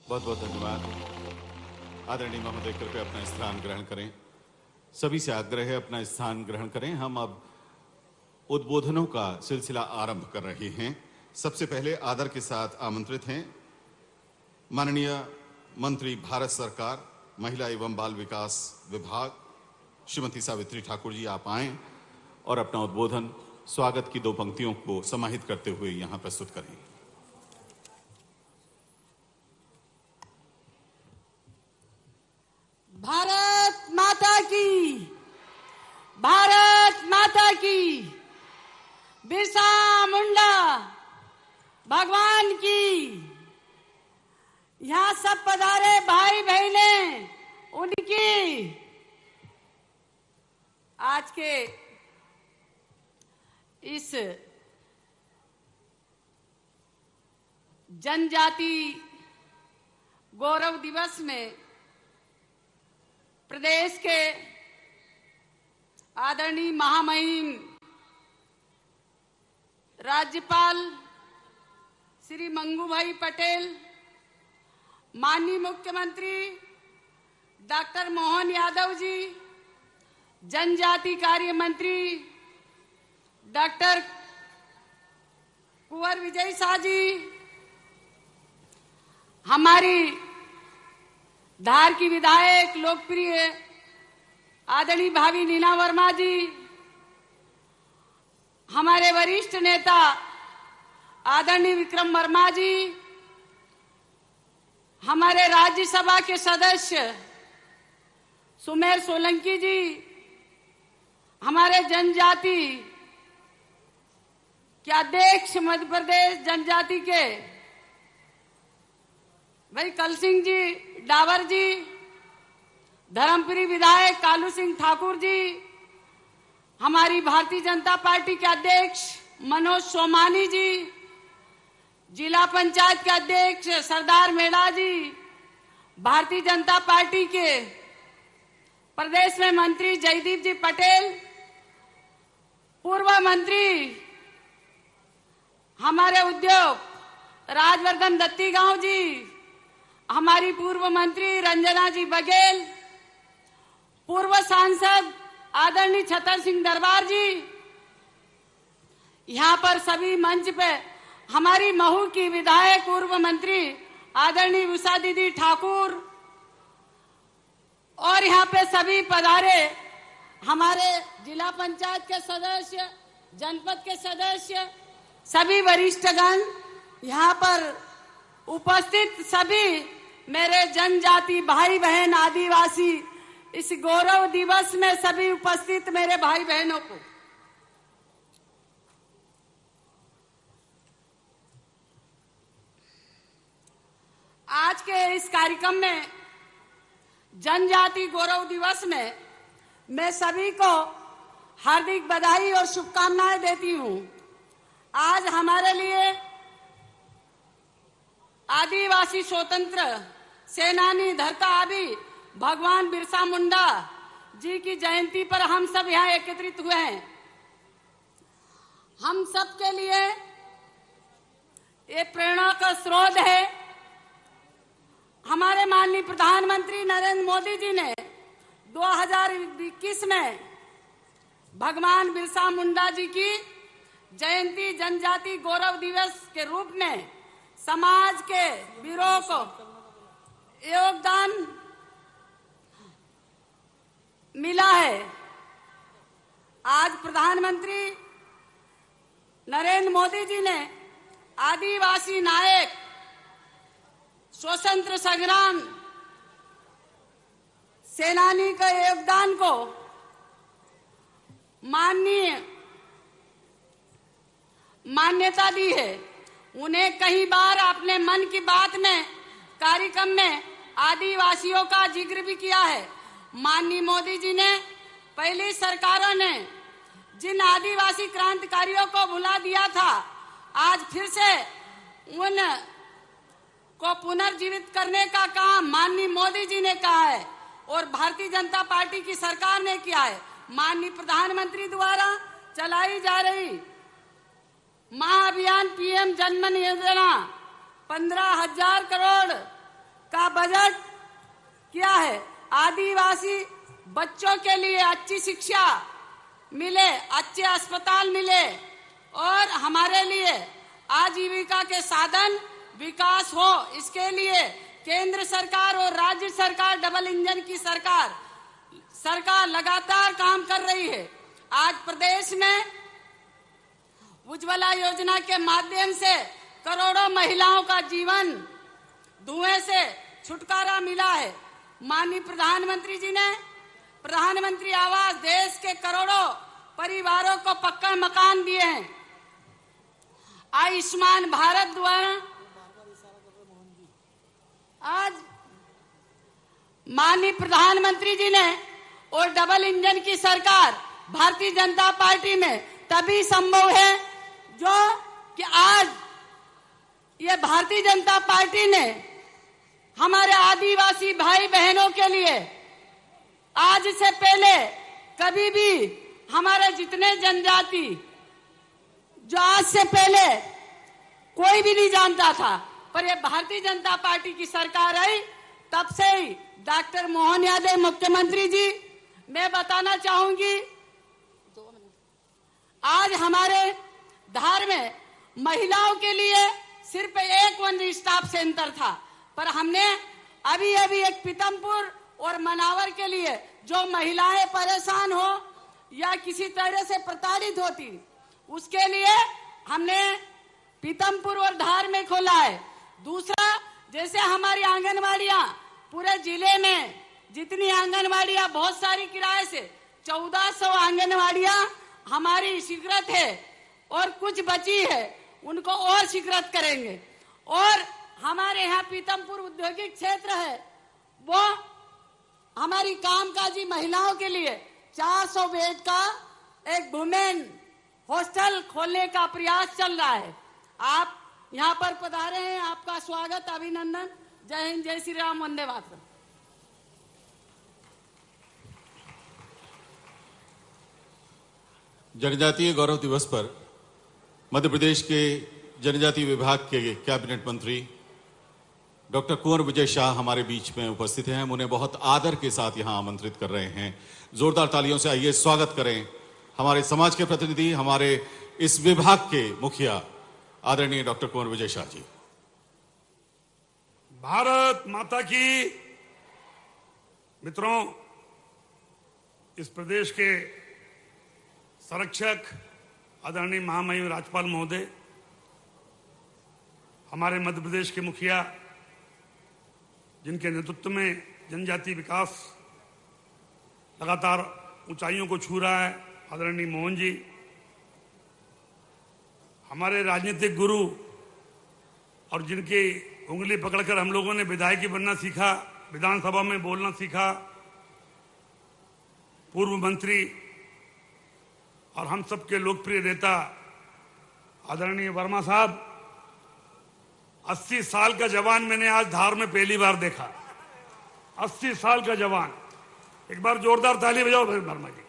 बहुत बहुत धन्यवाद। आदरणीय महोदय कृपया अपना स्थान ग्रहण करें। सभी से आग्रह है अपना स्थान ग्रहण करें। हम अब उद्बोधनों का सिलसिला आरंभ कर रहे हैं। सबसे पहले आदर के साथ आमंत्रित हैं माननीय मंत्री भारत सरकार महिला एवं बाल विकास विभाग श्रीमती सावित्री ठाकुर जी, आप आएं और अपना उद्बोधन स्वागत की 2 पंक्तियों को समाहित करते हुए यहां प्रस्तुत करें। भारत माता की, भारत माता की, बिरसा मुंडा भगवान की। यहाँ सब पधारे भाई बहने उनकी। आज के इस जनजाति गौरव दिवस में प्रदेश के आदरणीय महामहिम राज्यपाल श्री मंगू भाई पटेल, माननीय मुख्यमंत्री डॉक्टर मोहन यादव जी, जनजाति कार्य मंत्री डॉक्टर कुंवर विजय शाह जी, हमारी धार की विधायक लोकप्रिय आदरणीय भाभी नीना वर्मा जी, हमारे वरिष्ठ नेता आदरणीय विक्रम वर्मा जी, हमारे राज्यसभा के सदस्य सुमेर सोलंकी जी, हमारे जनजाति के अध्यक्ष मध्य प्रदेश जनजाति के भाई कल सिंह जी डावर जी, धर्मपुरी विधायक कालू सिंह ठाकुर जी, हमारी भारतीय जनता पार्टी के अध्यक्ष मनोज सोमानी जी, जिला पंचायत के अध्यक्ष सरदार मेड़ा जी, भारतीय जनता पार्टी के प्रदेश में मंत्री जयदीप जी पटेल, पूर्व मंत्री हमारे उद्योग राजवर्धन दत्ती गांव जी, हमारी पूर्व मंत्री रंजना जी बघेल, पूर्व सांसद आदरणीय छतर सिंह दरबार जी, यहाँ पर सभी मंच पे हमारी महू की विधायक पूर्व मंत्री आदरणीय उषा दीदी ठाकुर और यहाँ पे सभी पधारे हमारे जिला पंचायत के सदस्य, जनपद के सदस्य, सभी वरिष्ठगण, यहाँ पर उपस्थित सभी मेरे जनजाति भाई बहन आदिवासी, इस गौरव दिवस में सभी उपस्थित मेरे भाई बहनों को आज के इस कार्यक्रम में जनजाति गौरव दिवस में मैं सभी को हार्दिक बधाई और शुभकामनाएं देती हूं। आज हमारे लिए आदिवासी स्वतंत्र सेनानी धरता आबी भगवान बिरसा मुंडा जी की जयंती पर हम सब यहाँ एकत्रित हुए हैं। हम सब के लिए ये प्रेरणा का स्रोत है। हमारे माननीय प्रधानमंत्री नरेंद्र मोदी जी ने 2021 में भगवान बिरसा मुंडा जी की जयंती जनजाति गौरव दिवस के रूप में समाज के वीरों को योगदान मिला है। आज प्रधानमंत्री नरेंद्र मोदी जी ने आदिवासी नायक स्वतंत्र संग्राम सेनानी के योगदान को मान्यता दी है। उन्हें कई बार अपने मन की बात में कार्यक्रम में आदिवासियों का जिक्र भी किया है। माननीय मोदी जी ने पहली सरकारों ने जिन आदिवासी क्रांतिकारियों को भुला दिया था, आज फिर से उन को पुनर्जीवित करने का काम माननीय मोदी जी ने कहा है और भारतीय जनता पार्टी की सरकार ने किया है। माननीय प्रधानमंत्री द्वारा चलाई जा रही महाअभियान पीएम जनधन योजना 15,000 करोड़ का बजट किया है। आदिवासी बच्चों के लिए अच्छी शिक्षा मिले, अच्छे अस्पताल मिले और हमारे लिए आजीविका के साधन विकास हो, इसके लिए केंद्र सरकार और राज्य सरकार डबल इंजन की सरकार लगातार काम कर रही है। आज प्रदेश में उज्ज्वला योजना के माध्यम से करोड़ों महिलाओं का जीवन धुएं से छुटकारा मिला है। माननीय प्रधानमंत्री जी ने प्रधानमंत्री आवास देश के करोड़ों परिवारों को पक्का मकान दिए हैं। आयुष्मान भारत द्वारा आज माननीय प्रधानमंत्री जी ने और डबल इंजन की सरकार भारतीय जनता पार्टी में तभी संभव है जो कि आज ये भारतीय जनता पार्टी ने हमारे आदिवासी भाई बहनों के लिए आज से पहले कभी भी हमारे जितने जनजाति जो आज से पहले कोई भी नहीं जानता था, पर ये भारतीय जनता पार्टी की सरकार आई तब से ही डॉक्टर मोहन यादव मुख्यमंत्री जी, मैं बताना चाहूंगी आज हमारे धार में महिलाओं के लिए सिर्फ एक वन स्टॉप सेंटर था, पर हमने अभी एक पीतमपुर और मनावर के लिए जो महिलाएं परेशान हो या किसी तरह से प्रताड़ित होती, उसके लिए हमने पीतमपुर और धार में खोला है। दूसरा, जैसे हमारी आंगनवाड़ियां पूरे जिले में जितनी आंगनवाड़ियां बहुत सारी किराए से 1400 आंगनवाड़ियां हमारी स्वीकृत है और कुछ बची है, उनको और स्वीकृत करेंगे। और हमारे यहाँ पीतमपुर औद्योगिक क्षेत्र है, वो हमारी कामकाजी महिलाओं के लिए 400 बेड का एक वुमेन हॉस्टल खोलने का प्रयास चल रहा है। आप यहाँ पर पधारे हैं, आपका स्वागत, अभिनंदन। जय हिंद, जय श्री राम, वंदे मातरम। जनजातीय गौरव दिवस पर मध्य प्रदेश के जनजातीय विभाग के कैबिनेट मंत्री डॉक्टर कुंवर विजय शाह हमारे बीच में उपस्थित हैं। हम उन्हें बहुत आदर के साथ यहां आमंत्रित कर रहे हैं। जोरदार तालियों से आइए स्वागत करें हमारे समाज के प्रतिनिधि, हमारे इस विभाग के मुखिया आदरणीय डॉक्टर कुंवर विजय शाह जी। भारत माता की। मित्रों, इस प्रदेश के संरक्षक आदरणीय महामहिम राज्यपाल महोदय, हमारे मध्य प्रदेश के मुखिया जिनके नेतृत्व में जनजाति विकास लगातार ऊंचाइयों को छू रहा है, आदरणीय मोहन जी, हमारे राजनीतिक गुरु और जिनकी उंगली पकड़कर हम लोगों ने विधायकी बनना सीखा, विधानसभा में बोलना सीखा, पूर्व मंत्री और हम सबके लोकप्रिय नेता आदरणीय वर्मा साहब, 80 साल का जवान मैंने आज धार में पहली बार देखा। 80 साल का जवान, एक बार जोरदार ताली बजाओ फिर वर्मा जी।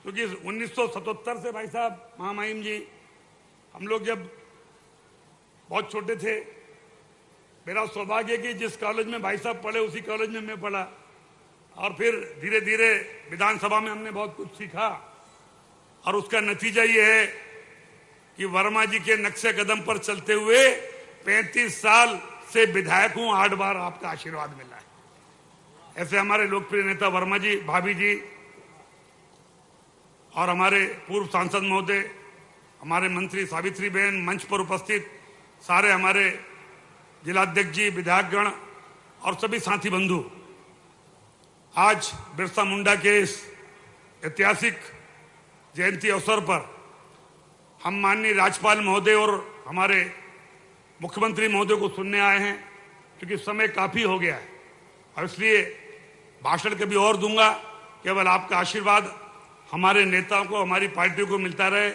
क्योंकि 1977 से भाई साहब महामहिम जी, हम लोग जब बहुत छोटे थे, मेरा सौभाग्य कि जिस कॉलेज में भाई साहब पढ़े उसी कॉलेज में मैं पढ़ा, और फिर धीरे धीरे विधानसभा में हमने बहुत कुछ सीखा, और उसका नतीजा ये है कि वर्मा जी के नक्शे कदम पर चलते हुए 35 साल से विधायक हूं, 8 बार आपका आशीर्वाद मिला है। ऐसे हमारे लोकप्रिय नेता वर्मा जी, भाभी जी और हमारे पूर्व सांसद महोदय, हमारे मंत्री सावित्री बहन, मंच पर उपस्थित सारे हमारे जिलाध्यक्ष जी, विधायकगण और सभी साथी बंधु, आज बिरसा मुंडा के इस ऐतिहासिक जयंती अवसर पर हम माननीय राज्यपाल महोदय और हमारे मुख्यमंत्री महोदय को सुनने आए हैं, क्योंकि समय काफी हो गया है और इसलिए भाषण कभी और दूंगा। केवल आपका आशीर्वाद हमारे नेताओं को, हमारी पार्टियों को मिलता रहे।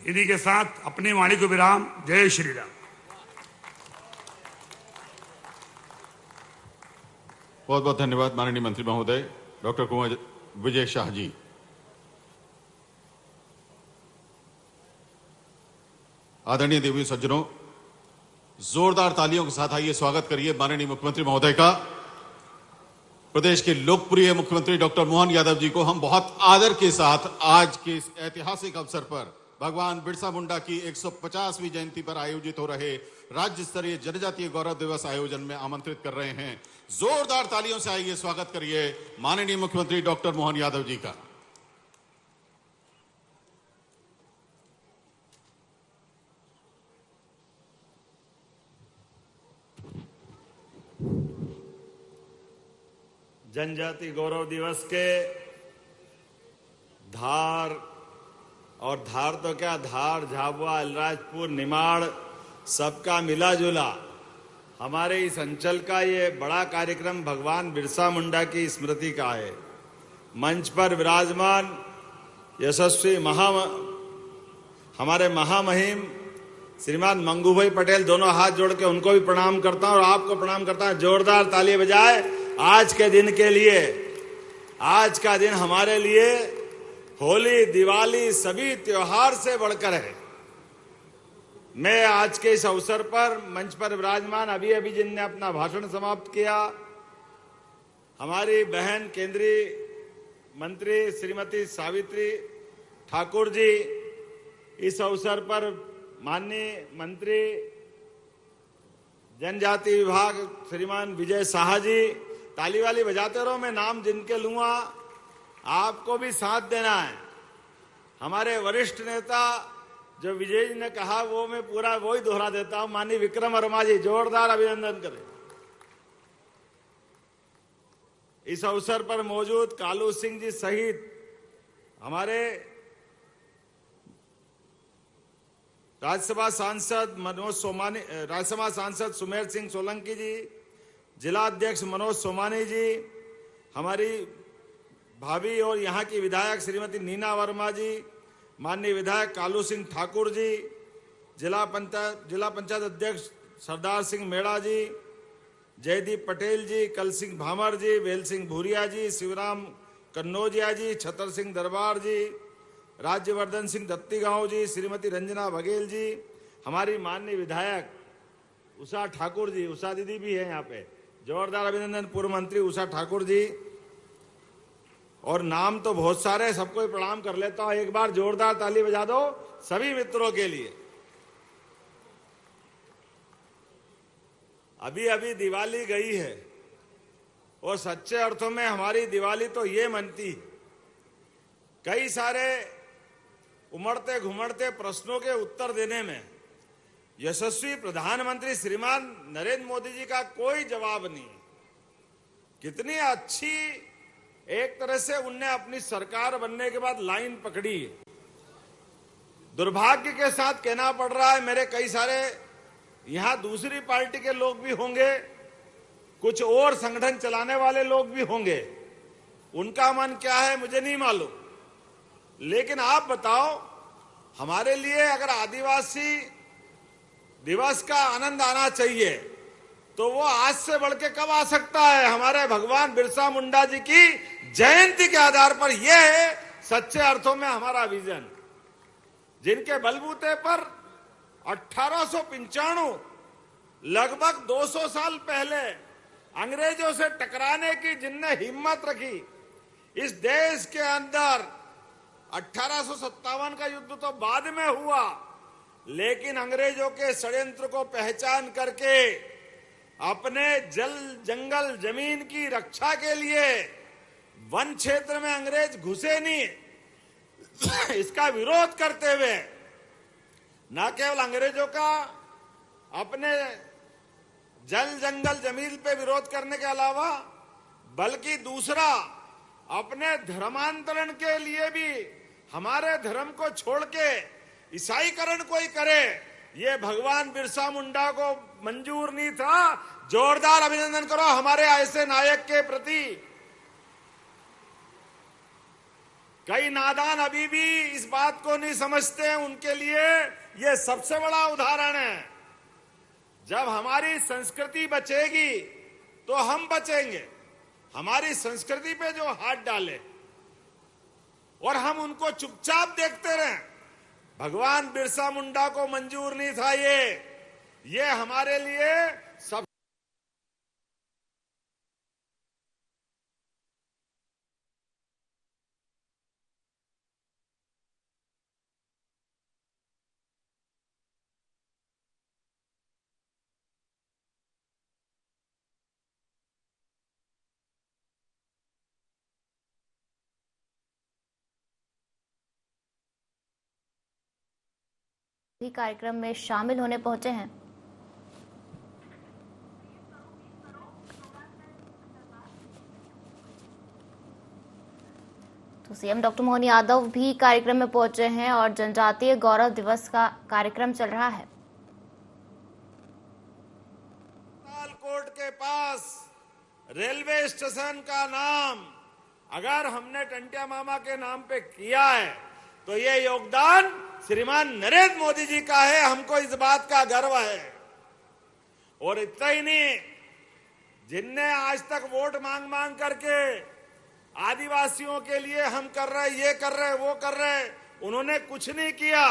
इन्हीं के साथ अपनी वाणी को विराम। जय श्री राम। बहुत बहुत धन्यवाद माननीय मंत्री महोदय डॉक्टर कुंवर विजय शाह जी। आदरणीय देवी सज्जनों, जोरदार तालियों के साथ आइए स्वागत करिए माननीय मुख्यमंत्री महोदय का। प्रदेश के लोकप्रिय मुख्यमंत्री डॉक्टर मोहन यादव जी को हम बहुत आदर के साथ आज के इस ऐतिहासिक अवसर पर भगवान बिरसा मुंडा की 150वीं जयंती पर आयोजित हो रहे राज्य स्तरीय जनजातीय गौरव दिवस आयोजन में आमंत्रित कर रहे हैं। जोरदार तालियों से आइए स्वागत करिए माननीय मुख्यमंत्री डॉक्टर मोहन यादव जी का। जनजाति गौरव दिवस के धार, और धार तो क्या, धार, झाबुआ, अलीराजपुर, निमाड़ सबका मिला जुला हमारे इस अंचल का ये बड़ा कार्यक्रम भगवान बिरसा मुंडा की स्मृति का है। मंच पर विराजमान यशस्वी हमारे महामहिम श्रीमान मंगू भाई पटेल, दोनों हाथ जोड़ के उनको भी प्रणाम करता हूं और आपको प्रणाम करता हूं। जोरदार ताली बजाए आज के दिन के लिए। आज का दिन हमारे लिए होली, दिवाली, सभी त्योहार से बढ़कर है। मैं आज के इस अवसर पर मंच पर विराजमान अभी जिनने अपना भाषण समाप्त किया, हमारी बहन केंद्रीय मंत्री श्रीमती सावित्री ठाकुर जी, इस अवसर पर माननीय मंत्री जनजाति विभाग श्रीमान विजय शाह जी, ताली वाली बजाते रहो, मैं नाम जिनके लूंगा आपको भी साथ देना है। हमारे वरिष्ठ नेता जो विजय जी ने कहा वो मैं पूरा वही दोहरा देता हूं। माननीय विक्रम वर्मा जी, जोरदार अभिनंदन करें। इस अवसर पर मौजूद कालू सिंह जी सहित हमारे राज्यसभा सांसद मनोज सोमानी, राज्यसभा सांसद सुमेर सिंह सोलंकी जी, जिला अध्यक्ष मनोज सोमानी जी, हमारी भाभी और यहाँ की विधायक श्रीमती नीना वर्मा जी, माननीय विधायक कालू सिंह ठाकुर जी, जिला पंचायत अध्यक्ष सरदार सिंह मेड़ा जी, जयदीप पटेल जी, कल सिंह भामर जी, वेल सिंह भूरिया जी, शिवराम कन्नौजिया जी, छतर सिंह दरबार जी, राज्यवर्धन सिंह दत्तीगांव जी, श्रीमती रंजना बघेल जी, हमारी माननीय विधायक उषा ठाकुर जी, उषा दीदी भी है यहाँ पे, जोरदार अभिनंदन। पूर्व मंत्री उषा ठाकुर जी, और नाम तो बहुत सारे, सबको ही प्रणाम कर लेता हूं। एक बार जोरदार ताली बजा दो सभी मित्रों के लिए। अभी अभी दिवाली गई है और सच्चे अर्थों में हमारी दिवाली तो ये मनती, कई सारे उमड़ते घुमड़ते प्रश्नों के उत्तर देने में यशस्वी प्रधानमंत्री श्रीमान नरेंद्र मोदी जी का कोई जवाब नहीं। कितनी अच्छी एक तरह से उनने अपनी सरकार बनने के बाद लाइन पकड़ी। दुर्भाग्य के साथ कहना पड़ रहा है, मेरे कई सारे यहां दूसरी पार्टी के लोग भी होंगे, कुछ और संगठन चलाने वाले लोग भी होंगे, उनका मन क्या है मुझे नहीं मालूम, लेकिन आप बताओ, हमारे लिए अगर आदिवासी दिवस का आनंद आना चाहिए तो वो आज से बढ़ के कब आ सकता है? हमारे भगवान बिरसा मुंडा जी की जयंती के आधार पर। यह है सच्चे अर्थों में हमारा विजन, जिनके बलबूते पर 1895 लगभग 200 साल पहले अंग्रेजों से टकराने की जिनने हिम्मत रखी, इस देश के अंदर 1857 का युद्ध तो बाद में हुआ, लेकिन अंग्रेजों के षड्यंत्र को पहचान करके अपने जल जंगल जमीन की रक्षा के लिए वन क्षेत्र में अंग्रेज घुसे नहीं। इसका विरोध करते हुए न केवल अंग्रेजों का अपने जल जंगल जमीन पे विरोध करने के अलावा, बल्कि दूसरा अपने धर्मांतरण के लिए भी हमारे धर्म को छोड़ के ईसाईकरण कोई करे, ये भगवान बिरसा मुंडा को मंजूर नहीं था। जोरदार अभिनंदन करो हमारे ऐसे नायक के प्रति। कई नादान अभी भी इस बात को नहीं समझते हैं, उनके लिए ये सबसे बड़ा उदाहरण है। जब हमारी संस्कृति बचेगी तो हम बचेंगे। हमारी संस्कृति पे जो हाथ डाले और हम उनको चुपचाप देखते रहे, भगवान बिरसा मुंडा को मंजूर नहीं था। ये हमारे लिए सब भी कार्यक्रम में शामिल होने पहुंचे हैं। तो सीएम डॉक्टर मोहन यादव भी कार्यक्रम में पहुंचे हैं और जनजातीय गौरव दिवस का कार्यक्रम चल रहा है। कोर्ट के पास रेलवे स्टेशन का नाम अगर हमने टंटिया मामा के नाम पे किया है तो ये योगदान श्रीमान नरेंद्र मोदी जी का है। हमको इस बात का गर्व है। और इतना ही नहीं, जिनने आज तक वोट मांग मांग करके आदिवासियों के लिए हम कर रहे, ये कर रहे, वो कर रहे, उन्होंने कुछ नहीं किया।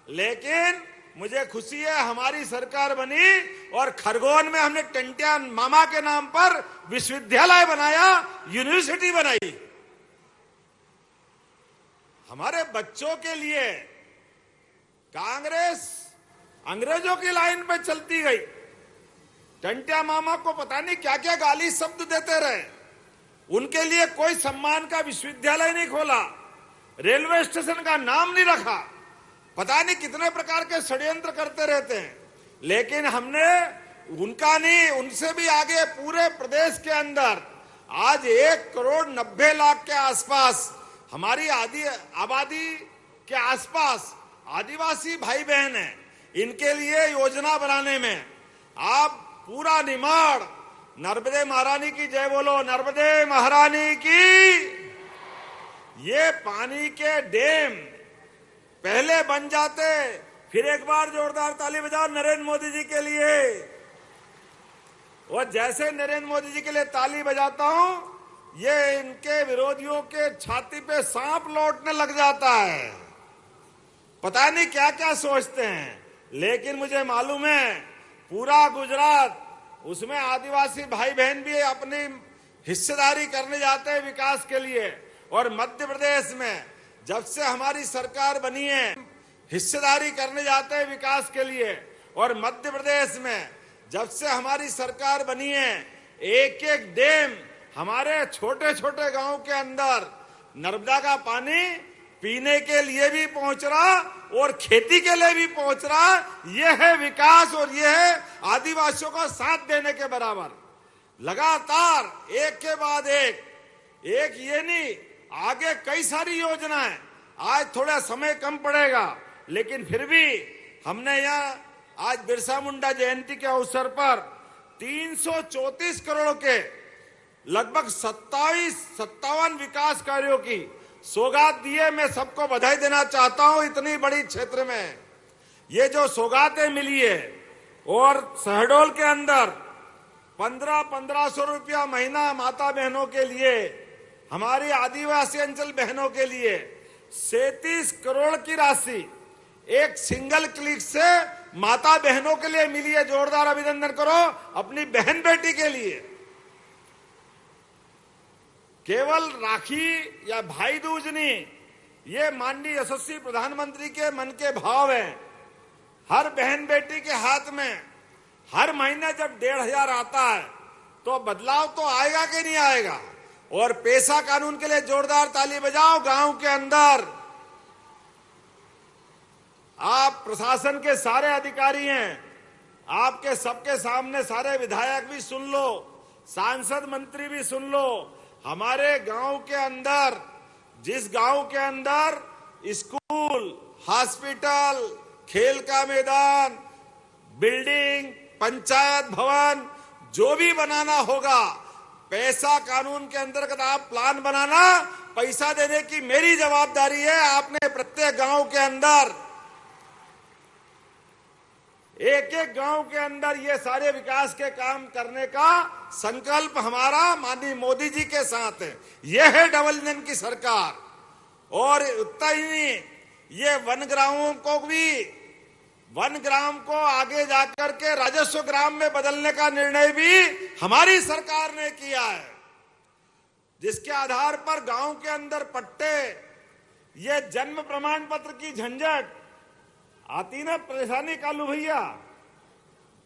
लेकिन मुझे खुशी है हमारी सरकार बनी और खरगोन में हमने टंटिया मामा के नाम पर विश्वविद्यालय बनाया, यूनिवर्सिटी बनाई। हमारे बच्चों के लिए कांग्रेस अंग्रेजों की लाइन पे चलती गई। टंटिया मामा को पता नहीं क्या क्या गाली शब्द देते रहे, उनके लिए कोई सम्मान का विश्वविद्यालय नहीं खोला, रेलवे स्टेशन का नाम नहीं रखा, पता नहीं कितने प्रकार के षड्यंत्र करते रहते हैं। लेकिन हमने उनका नहीं, उनसे भी आगे पूरे प्रदेश के अंदर आज 1,90,00,000 के आसपास हमारी आबादी के आसपास आदिवासी भाई बहन हैं। इनके लिए योजना बनाने में आप पूरा निमाड़, नर्मदे महारानी की जय बोलो, नर्मदे महारानी की। ये पानी के डैम पहले बन जाते, फिर एक बार जोरदार ताली बजाओ नरेंद्र मोदी जी के लिए। और जैसे नरेंद्र मोदी जी के लिए ताली बजाता हूं, ये इनके विरोधियों के छाती पे सांप लौटने लग जाता है। पता नहीं क्या क्या सोचते हैं, लेकिन मुझे मालूम है पूरा गुजरात, उसमें आदिवासी भाई बहन भी अपनी हिस्सेदारी करने जाते हैं विकास के लिए। और मध्य प्रदेश में जब से हमारी सरकार बनी है हिस्सेदारी करने जाते हैं विकास के लिए। और मध्य प्रदेश में जब से हमारी सरकार बनी है एक एक डैम हमारे छोटे छोटे गांव के अंदर नर्मदा का पानी पीने के लिए भी पहुंच रहा और खेती के लिए भी पहुंच रहा। यह है विकास और यह है आदिवासियों का साथ देने के बराबर। लगातार एक के बाद एक ये नहीं, आगे कई सारी योजनाएं। आज थोड़ा समय कम पड़ेगा लेकिन फिर भी हमने यहाँ आज बिरसा मुंडा जयंती के अवसर पर 334 करोड़ के लगभग 57 विकास कार्यों की सौगात दिए। मैं सबको बधाई देना चाहता हूं। इतनी बड़ी क्षेत्र में ये जो सौगातें मिली है और शहडोल के अंदर 1500 रुपया महीना माता बहनों के लिए, हमारी आदिवासी अंचल बहनों के लिए 37 करोड़ की राशि एक सिंगल क्लिक से माता बहनों के लिए मिली है। जोरदार अभिनंदन करो अपनी बहन बेटी के लिए। केवल राखी या भाई दूज नहीं, ये माननीय यशस्वी प्रधानमंत्री के मन के भाव है। हर बहन बेटी के हाथ में हर महीने जब 1500 आता है तो बदलाव तो आएगा कि नहीं आएगा। और पेशा कानून के लिए जोरदार ताली बजाओ। गांव के अंदर आप प्रशासन के सारे अधिकारी हैं, आपके सबके सामने सारे विधायक भी सुन लो, सांसद मंत्री भी सुन लो। हमारे गांव के अंदर, जिस गांव के अंदर स्कूल, हॉस्पिटल, खेल का मैदान, बिल्डिंग, पंचायत भवन जो भी बनाना होगा, पैसा कानून के अंतर्गत आप प्लान बनाना, पैसा देने की मेरी जवाबदारी है। आपने प्रत्येक गांव के अंदर, एक एक गांव के अंदर ये सारे विकास के काम करने का संकल्प हमारा माननीय मोदी जी के साथ है। यह है डबल इंजन की सरकार। और उतना ही नहीं, ये वन ग्राम को आगे जाकर के राजस्व ग्राम में बदलने का निर्णय भी हमारी सरकार ने किया है, जिसके आधार पर गांव के अंदर पट्टे, ये जन्म प्रमाण पत्र की झंझट आती ना, परेशानी कालू भैया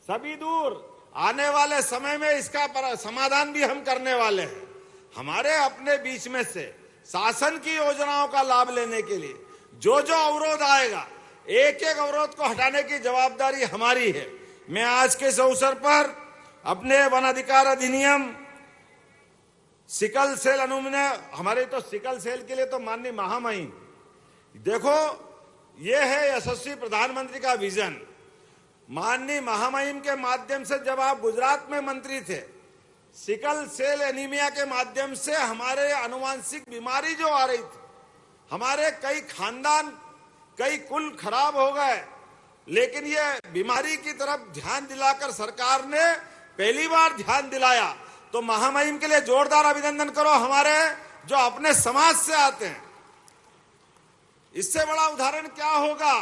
सभी दूर। आने वाले समय में इसका समाधान भी हम करने वाले हैं। हमारे अपने बीच में से शासन की योजनाओं का लाभ लेने के लिए जो जो अवरोध आएगा, एक एक अवरोध को हटाने की जवाबदारी हमारी है। मैं आज के इस अवसर पर अपने वन अधिकार अधिनियम, सिकल सेल अनुमन्य, हमारे तो सिकल सेल के लिए तो माननीय महामहिम, देखो ये है यशस्वी प्रधानमंत्री का विजन। माननीय महामहिम के माध्यम से जब आप गुजरात में मंत्री थे, सिकल सेल एनीमिया के माध्यम से हमारे आनुवांशिक बीमारी जो आ रही थी, हमारे कई खानदान, कई कुल खराब हो गए। लेकिन ये बीमारी की तरफ ध्यान दिलाकर सरकार ने पहली बार ध्यान दिलाया। तो महामहिम के लिए जोरदार अभिनंदन करो, हमारे जो अपने समाज से आते हैं। इससे बड़ा उदाहरण क्या होगा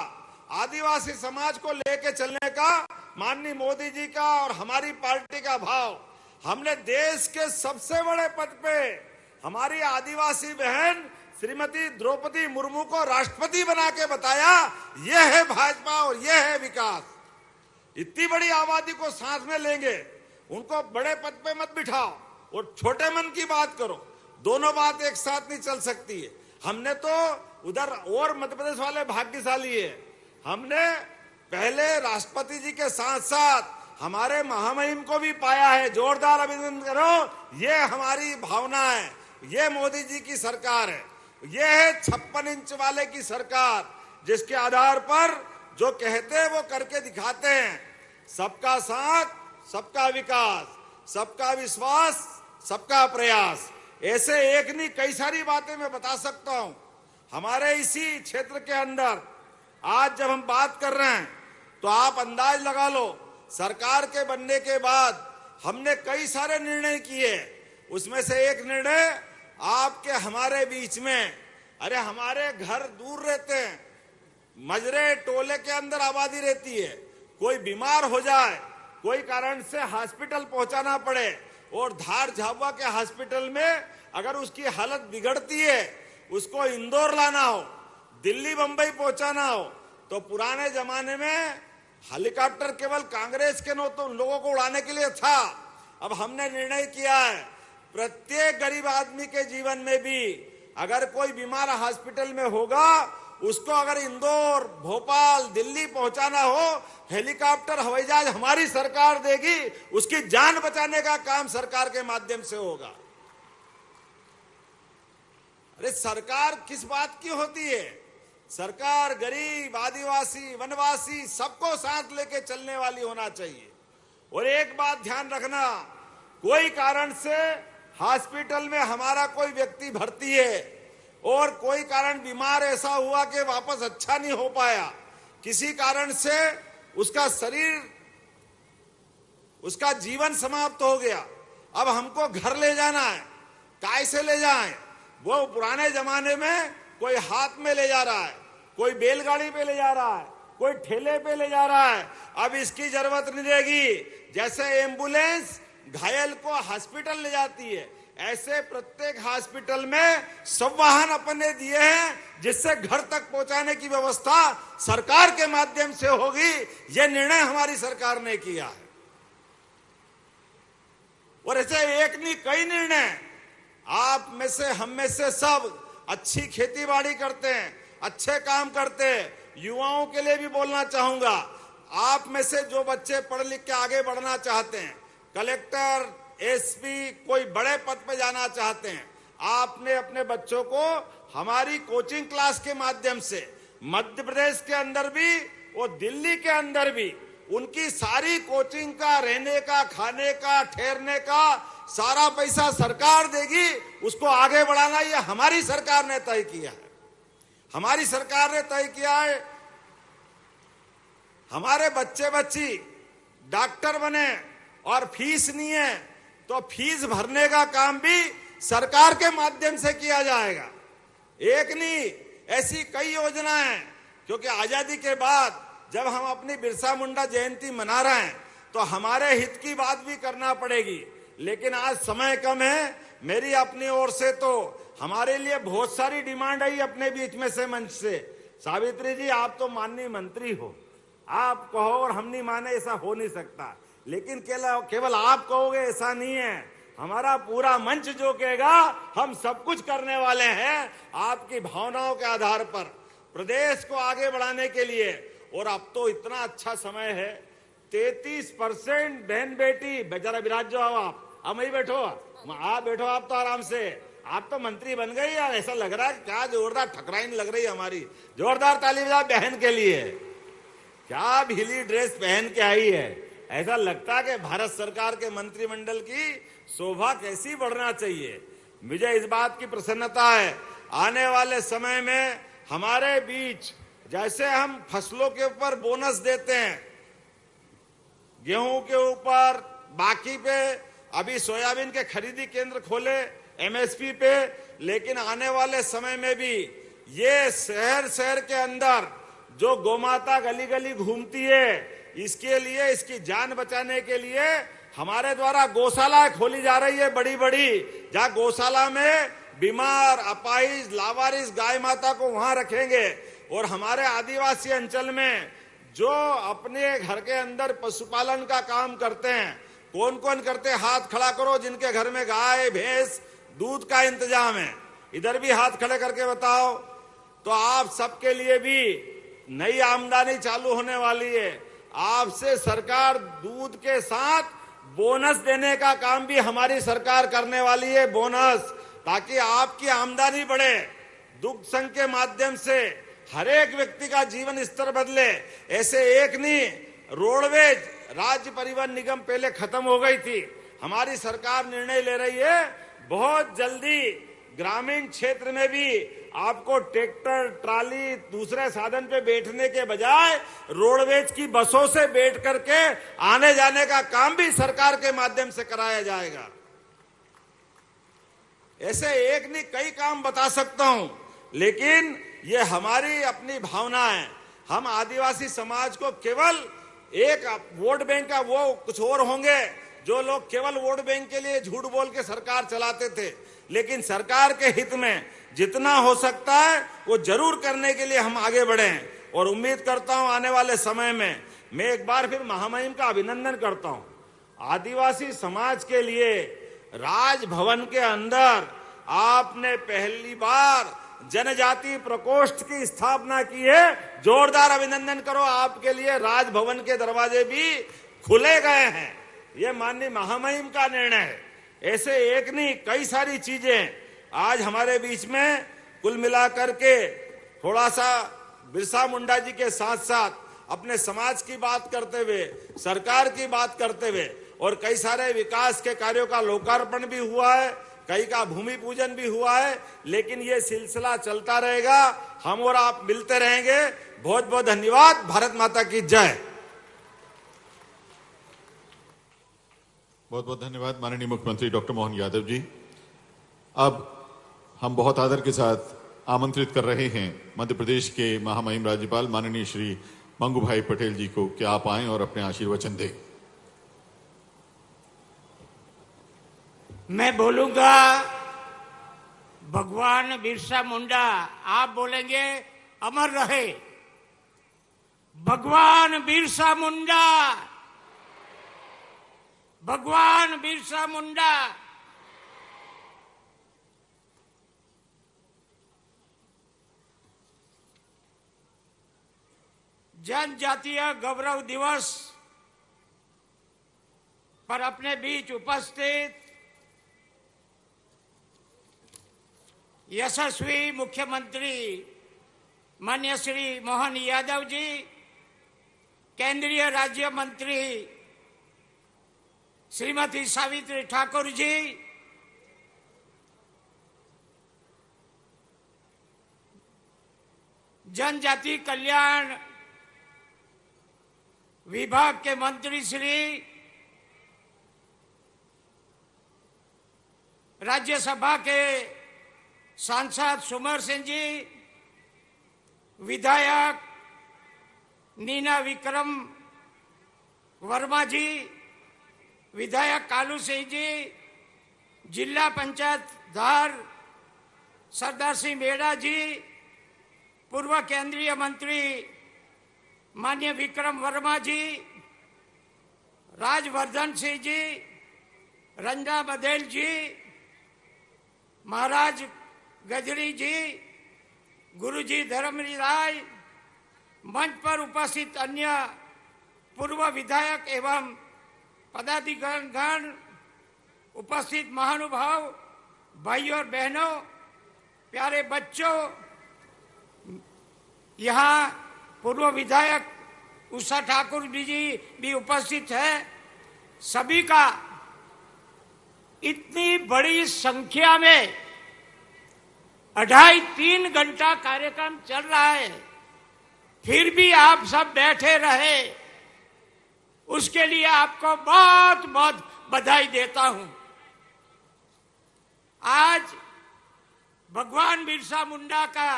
आदिवासी समाज को लेके चलने का, माननीय मोदी जी का और हमारी पार्टी का भाव। हमने देश के सबसे बड़े पद पे हमारी आदिवासी बहन श्रीमती द्रौपदी मुर्मू को राष्ट्रपति बना के बताया, यह है भाजपा और यह है विकास। इतनी बड़ी आबादी को साथ में लेंगे, उनको बड़े पद पे मत बिठाओ और छोटे मन की बात करो। दोनों बात एक साथ नहीं चल सकती है। हमने तो उधर और मध्य प्रदेश वाले भाग्यशाली है, हमने पहले राष्ट्रपति जी के साथ साथ हमारे महामहिम को भी पाया है। जोरदार अभिनंदन करो। ये हमारी भावना है, ये मोदी जी की सरकार है, ये है 56 इंच वाले की सरकार, जिसके आधार पर जो कहते हैं वो करके दिखाते हैं। सबका साथ, सबका विकास, सबका विश्वास, सबका प्रयास। ऐसे एक नहीं कई सारी बातें मैं बता सकता हूं। हमारे इसी क्षेत्र के अंदर आज जब हम बात कर रहे हैं तो आप अंदाज लगा लो, सरकार के बनने के बाद हमने कई सारे निर्णय किए। उसमें से एक निर्णय आपके हमारे बीच में, अरे हमारे घर दूर रहते हैं, मजरे टोले के अंदर आबादी रहती है, कोई बीमार हो जाए, कोई कारण से हॉस्पिटल पहुंचाना पड़े और धार झाबुआ के हॉस्पिटल में अगर उसकी हालत बिगड़ती है, उसको इंदौर लाना हो, दिल्ली बंबई पहुंचाना हो, तो पुराने जमाने में हेलीकॉप्टर केवल कांग्रेस के लोगों को उड़ाने के लिए था। अब हमने निर्णय किया है प्रत्येक गरीब आदमी के जीवन में भी अगर कोई बीमार हॉस्पिटल में होगा, उसको अगर इंदौर, भोपाल, दिल्ली पहुंचाना हो, हेलीकॉप्टर, हवाई जहाज हमारी सरकार देगी, उसकी जान बचाने का काम सरकार के माध्यम से होगा। अरे सरकार किस बात की होती है? सरकार गरीब, आदिवासी, वनवासी सबको साथ लेके चलने वाली होना चाहिए। और एक बात ध्यान रखना, कोई कारण से हॉस्पिटल में हमारा कोई व्यक्ति भर्ती है और कोई कारण बीमार ऐसा हुआ कि वापस अच्छा नहीं हो पाया, किसी कारण से उसका शरीर, उसका जीवन समाप्त हो गया, अब हमको घर ले जाना है, कैसे ले जाएं? वो पुराने जमाने में कोई हाथ में ले जा रहा है, कोई बैलगाड़ी पे ले जा रहा है, कोई ठेले पे ले जा रहा है। अब इसकी जरूरत नहीं रहेगी। जैसे एम्बुलेंस घायल को हॉस्पिटल ले जाती है, ऐसे प्रत्येक हॉस्पिटल में सब वाहन अपने दिए हैं, जिससे घर तक पहुंचाने की व्यवस्था सरकार के माध्यम से होगी। यह निर्णय हमारी सरकार ने किया है। और ऐसे एक नहीं कई निर्णय, आप में से, हम में से सब अच्छी खेती बाड़ी करते हैं, अच्छे काम करते हैं। युवाओं के लिए भी बोलना चाहूंगा, आप में से जो बच्चे पढ़ लिख के आगे बढ़ना चाहते हैं, कलेक्टर, एसपी, कोई बड़े पद पे जाना चाहते हैं, आपने अपने बच्चों को हमारी कोचिंग क्लास के माध्यम से मध्य प्रदेश के अंदर भी और दिल्ली के अंदर भी उनकी सारी कोचिंग का, रहने का, खाने का, ठहरने का सारा पैसा सरकार देगी। उसको आगे बढ़ाना ये हमारी सरकार ने तय किया है। हमारी सरकार ने तय किया है हमारे बच्चे बच्ची डॉक्टर बने और फीस नहीं है तो फीस भरने का काम भी सरकार के माध्यम से किया जाएगा। एक नहीं, ऐसी कई योजनाएं हैं, क्योंकि आजादी के बाद जब हम अपनी बिरसा मुंडा जयंती मना रहे हैं तो हमारे हित की बात भी करना पड़ेगी। लेकिन आज समय कम है। मेरी अपनी ओर से तो हमारे लिए बहुत सारी डिमांड आई अपने बीच में से, मंच से। सावित्री जी, आप तो माननीय मंत्री हो, आप कहो और हम नहीं माने, ऐसा हो नहीं सकता। लेकिन केवल आप कहोगे ऐसा नहीं है, हमारा पूरा मंच जो कहेगा हम सब कुछ करने वाले हैं आपकी भावनाओं के आधार पर प्रदेश को आगे बढ़ाने के लिए। और अब तो इतना अच्छा समय है, 33% बहन बेटी, बेचारा विराज जाओ आप, अब वही बैठो, आप बैठो, आप तो आराम से, आप तो मंत्री बन गई यार। ऐसा लग रहा है क्या जोरदार ठकराइन लग रही है हमारी। जोरदार ताली बजाओ बहन के लिए। क्या भीली ड्रेस पहन के आई है, ऐसा लगता है कि भारत सरकार के मंत्रिमंडल की शोभा कैसी बढ़ना चाहिए। मुझे इस बात की प्रसन्नता है, आने वाले समय में हमारे बीच जैसे हम फसलों के ऊपर बोनस देते हैं, गेहूं के ऊपर, बाकी पे, अभी सोयाबीन के खरीदी केंद्र खोले एमएसपी पे, लेकिन आने वाले समय में भी ये शहर शहर के अंदर जो गौमाता गली गली घूमती है, इसके लिए, इसकी जान बचाने के लिए हमारे द्वारा गौशाला खोली जा रही है बड़ी बड़ी, जहां गौशाला में बीमार, अपाहिज, लावारिस गाय माता को वहां रखेंगे। और हमारे आदिवासी अंचल में जो अपने घर के अंदर पशुपालन का काम करते हैं, कौन कौन करते हैं, हाथ खड़ा करो जिनके घर में गाय, भैंस, दूध का इंतजाम है, इधर भी हाथ खड़े करके बताओ। तो आप सबके लिए भी नई आमदनी चालू होने वाली है। आपसे सरकार दूध के साथ बोनस देने का काम भी हमारी सरकार करने वाली है, बोनस, ताकि आपकी आमदनी बढ़े। दुग्ध संघ के माध्यम से हर एक व्यक्ति का जीवन स्तर बदले। ऐसे एक नहीं, रोडवेज, राज्य परिवहन निगम पहले खत्म हो गई थी, हमारी सरकार निर्णय ले रही है बहुत जल्दी ग्रामीण क्षेत्र में भी आपको ट्रैक्टर, ट्राली, दूसरे साधन पे बैठने के बजाय रोडवेज की बसों से बैठ करके आने जाने का काम भी सरकार के माध्यम से कराया जाएगा। ऐसे एक नहीं कई काम बता सकता हूं, लेकिन ये हमारी अपनी भावना है। हम आदिवासी समाज को केवल एक वोट बैंक का, वो कुछ और होंगे जो लोग केवल वोट बैंक के लिए झूठ बोल के सरकार चलाते थे, लेकिन सरकार के हित में जितना हो सकता है वो जरूर करने के लिए हम आगे बढ़े और उम्मीद करता हूं आने वाले समय में मैं एक बार फिर महामहिम का अभिनंदन करता हूं। आदिवासी समाज के लिए राजभवन के अंदर आपने पहली बार जनजाति प्रकोष्ठ की स्थापना की है। जोरदार अभिनंदन करो, आपके लिए राजभवन के दरवाजे भी खुले गए हैं। ये माननीय महामहिम का निर्णय है। ऐसे एक नहीं कई सारी चीजें आज हमारे बीच में कुल मिलाकर के थोड़ा सा बिरसा मुंडा जी के साथ साथ अपने समाज की बात करते हुए, सरकार की बात करते हुए और कई सारे विकास के कार्यों का लोकार्पण भी हुआ है, कई का भूमि पूजन भी हुआ है। लेकिन ये सिलसिला चलता रहेगा, हम और आप मिलते रहेंगे। बहुत बहुत धन्यवाद। भारत माता की जय। बहुत बहुत धन्यवाद माननीय मुख्यमंत्री डॉक्टर मोहन यादव जी। अब हम बहुत आदर के साथ आमंत्रित कर रहे हैं मध्य प्रदेश के महामहिम राज्यपाल माननीय श्री मंगू भाई पटेल जी को कि आप आएं और अपने आशीर्वचन दें। मैं बोलूंगा भगवान बिरसा मुंडा, आप बोलेंगे अमर रहे। भगवान बिरसा मुंडा, भगवान बिरसा मुंडा। जनजातीय गौरव दिवस पर अपने बीच उपस्थित यशस्वी मुख्यमंत्री माननीय श्री मोहन यादव जी, केंद्रीय राज्य मंत्री श्रीमती सावित्री ठाकुर जी, जनजाति कल्याण विभाग के मंत्री श्री, राज्यसभा के सांसद सुमेर सिंह जी, विधायक नीना विक्रम वर्मा जी, विधायक कालू सिंह जी, जिला पंचायत धार सरदार सिंह मेड़ा जी, पूर्व केंद्रीय मंत्री माननीय विक्रम वर्मा जी, राजवर्धन सिंह जी, रंजा बघेल जी, महाराज गजरी जी, गुरुजी धर्मरी राय, मंच पर उपस्थित अन्य पूर्व विधायक एवं पदाधिकारीगण, उपस्थित महानुभाव, भाइयों और बहनों, प्यारे बच्चों, यहाँ पूर्व विधायक उषा ठाकुर जी भी उपस्थित है। सभी का इतनी बड़ी संख्या में 2.5-3 घंटा कार्यक्रम चल रहा है, फिर भी आप सब बैठे रहे, उसके लिए आपको बहुत बहुत बधाई देता हूं। आज भगवान बिरसा मुंडा का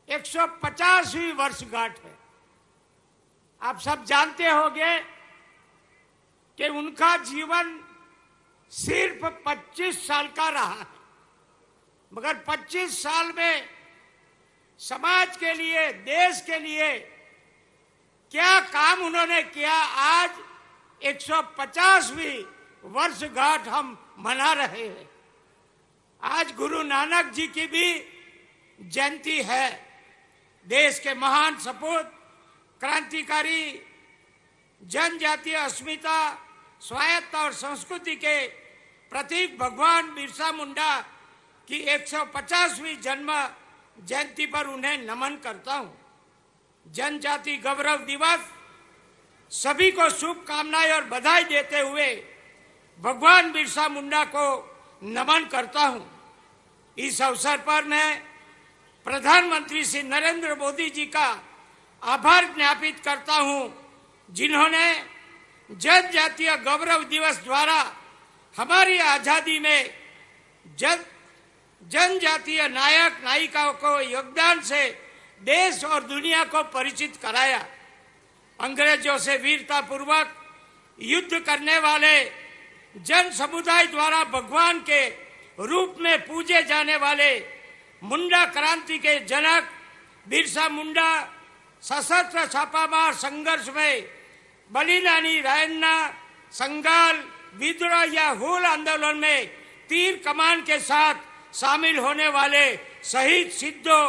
150वीं वर्षगांठ है। आप सब जानते होंगे कि उनका जीवन सिर्फ 25 साल का रहा है, मगर 25 साल में समाज के लिए, देश के लिए क्या काम उन्होंने किया। आज 150वीं वर्षगांठ हम मना रहे हैं। आज गुरु नानक जी की भी जयंती है। देश के महान सपूत, क्रांतिकारी, जनजातीय अस्मिता, स्वायत्तता और संस्कृति के प्रतीक भगवान बिरसा मुंडा की 150वीं जन्म जयंती पर उन्हें नमन करता हूं। जनजाति गौरव दिवस सभी को शुभकामनाएं और बधाई देते हुए भगवान बिरसा मुंडा को नमन करता हूं। इस अवसर पर मैं प्रधानमंत्री श्री नरेंद्र मोदी जी का आभार ज्ञापित करता हूं, जिन्होंने जनजातीय गौरव दिवस द्वारा हमारी आजादी में जनजातीय नायक नायिकाओं को योगदान से देश और दुनिया को परिचित कराया। अंग्रेजों से वीरता पूर्वक युद्ध करने वाले जन समुदाय द्वारा भगवान के रूप में पूजे जाने वाले मुंडा क्रांति के जनक बिरसा मुंडा सशस्त्र छापामार संघर्ष में बलिदानी रायन्ना संगाल विद्रोह या हुल आंदोलन में तीर कमान के साथ शामिल होने वाले शहीद सिद्धो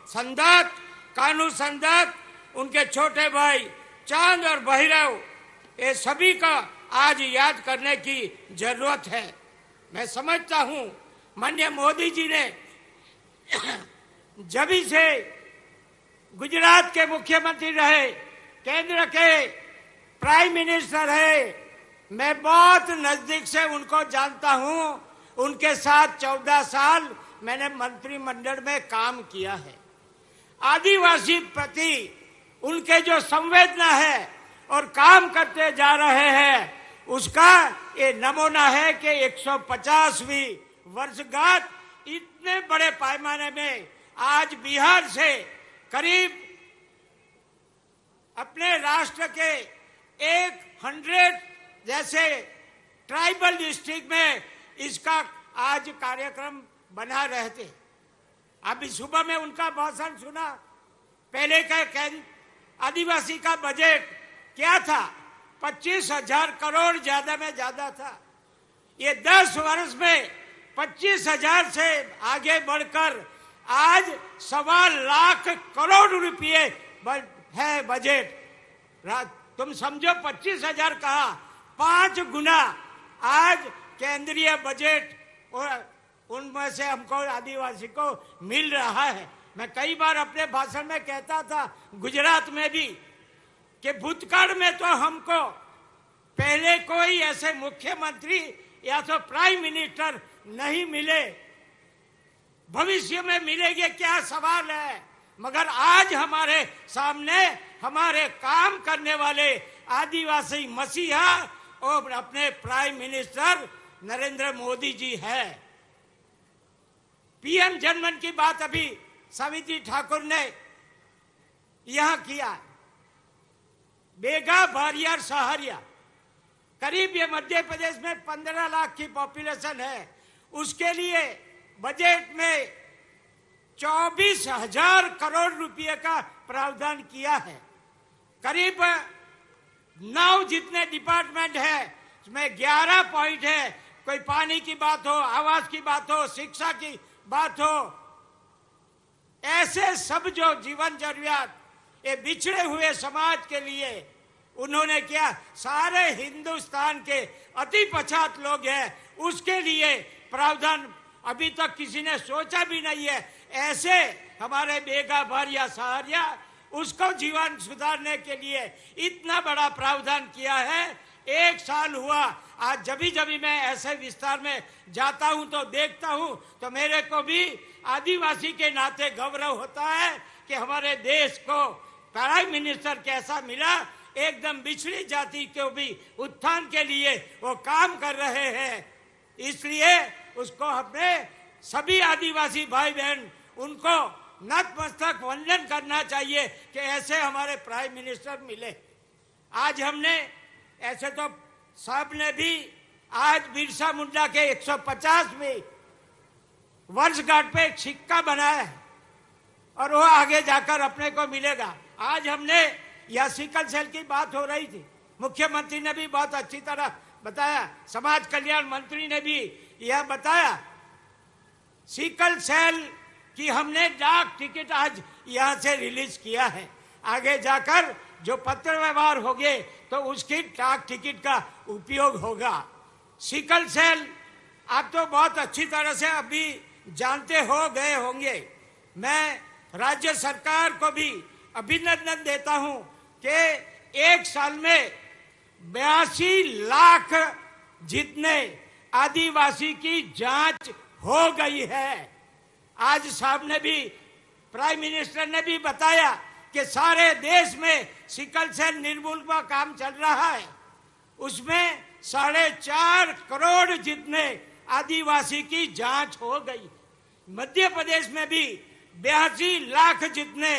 संदात, कानू संदात, उनके छोटे भाई चांद और भैरव, ये सभी का आज याद करने की जरूरत है। मैं समझता हूं माननीय मोदी जी ने जब से गुजरात के मुख्यमंत्री रहे, केंद्र के प्राइम मिनिस्टर है, मैं बहुत नजदीक से उनको जानता हूं। उनके साथ 14 साल मैंने मंत्रिमंडल में काम किया है। आदिवासी प्रति उनके जो संवेदना है और काम करते जा रहे हैं, उसका ये नमूना है कि 150वीं वर्षगांठ इतने बड़े पैमाने में आज बिहार से करीब अपने राष्ट्र के 100 जैसे ट्राइबल डिस्ट्रिक्ट में इसका आज कार्यक्रम बना रहे थे। अभी सुबह में उनका भाषण सुना। पहले का आदिवासी का बजट क्या था? 25,000 करोड़ ज्यादा में ज्यादा था। ये 10 वर्ष में 25,000 से आगे बढ़कर आज 1.25 लाख करोड़ रुपये है बजट। तुम समझो 25,000 कहा, 5 गुना आज केंद्रीय बजट और उनमें से हमको आदिवासी को मिल रहा है। मैं कई बार अपने भाषण में कहता था गुजरात में भी कि भूतकाल में तो हमको पहले कोई ऐसे मुख्यमंत्री या तो प्राइम मिनिस्टर नहीं मिले, भविष्य में मिलेंगे क्या सवाल है। मगर आज हमारे सामने हमारे काम करने वाले आदिवासी मसीहा और अपने प्राइम मिनिस्टर नरेंद्र मोदी जी है। पीएम जनमन की बात अभी सावित्री ठाकुर ने यहां किया। बेगा, बारियार, सहारिया, करीब ये मध्य प्रदेश में 15 लाख की पॉपुलेशन है। उसके लिए बजट में 24,000 करोड़ रुपए का प्रावधान किया है। करीब 9 जितने डिपार्टमेंट है, उसमें 11 पॉइंट है। कोई पानी की बात हो, आवास की बात हो, शिक्षा की बात हो, ऐसे सब जो जीवन जरूरियात ये बिछड़े हुए समाज के लिए उन्होंने किया। सारे हिंदुस्तान के अति पछात लोग हैं, उसके लिए प्रावधान अभी तक किसी ने सोचा भी नहीं है। ऐसे हमारे बेगा, बारिया, सहारिया, उसको जीवन सुधारने के लिए इतना बड़ा प्रावधान किया है। 1 साल हुआ। आज जब मैं ऐसे विस्तार में जाता हूं तो देखता हूं तो मेरे को भी आदिवासी के नाते गौरव होता है कि हमारे देश को प्राइम मिनिस्टर कैसा मिला। एकदम बिछड़ी जाति को भी उत्थान के लिए वो काम कर रहे हैं। इसलिए उसको अपने सभी आदिवासी भाई बहन उनको नतमस्तक वंदन करना चाहिए कि ऐसे हमारे प्राइम मिनिस्टर मिले। आज हमने ऐसे तो साहब ने भी आज बिरसा मुंडा के 150वीं वर्षगांठ पे एक सिक्का बनाया है और वो आगे जाकर अपने को मिलेगा। आज हमने यह सिकल सेल की बात हो रही थी, मुख्यमंत्री ने भी बहुत अच्छी तरह बताया, समाज कल्याण मंत्री ने भी यह बताया। सिकल सेल की हमने डाक टिकट आज यहां से रिलीज किया है। आगे जाकर जो पत्र व्यवहार होंगे तो उसकी डाक टिकट का उपयोग होगा। सिकल सेल आप तो बहुत अच्छी तरह से अभी जानते हो गए होंगे। मैं राज्य सरकार को भी अभिनंदन देता हूं कि 1 साल में 82 लाख जितने आदिवासी की जांच हो गई है। आज साहब ने भी, प्राइम मिनिस्टर ने भी बताया कि सारे देश में सिकल सेल निर्मूलन का काम चल रहा है। उसमें 4.5 करोड़ जितने आदिवासी की जांच हो गई। मध्य प्रदेश में भी 82 लाख जितने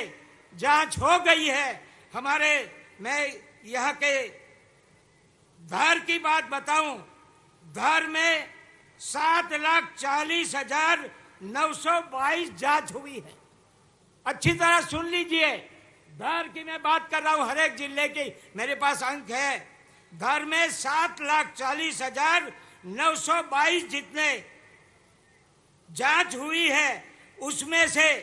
जांच हो गई है। हमारे, मैं यहाँ के धार की बात बताऊं, धार में 7,40,922 जांच हुई है। अच्छी तरह सुन लीजिए, धार की मैं बात कर रहा हूं, हर एक जिले की मेरे पास अंक है। धार में 7,40,922 जितने जांच हुई है, उसमें से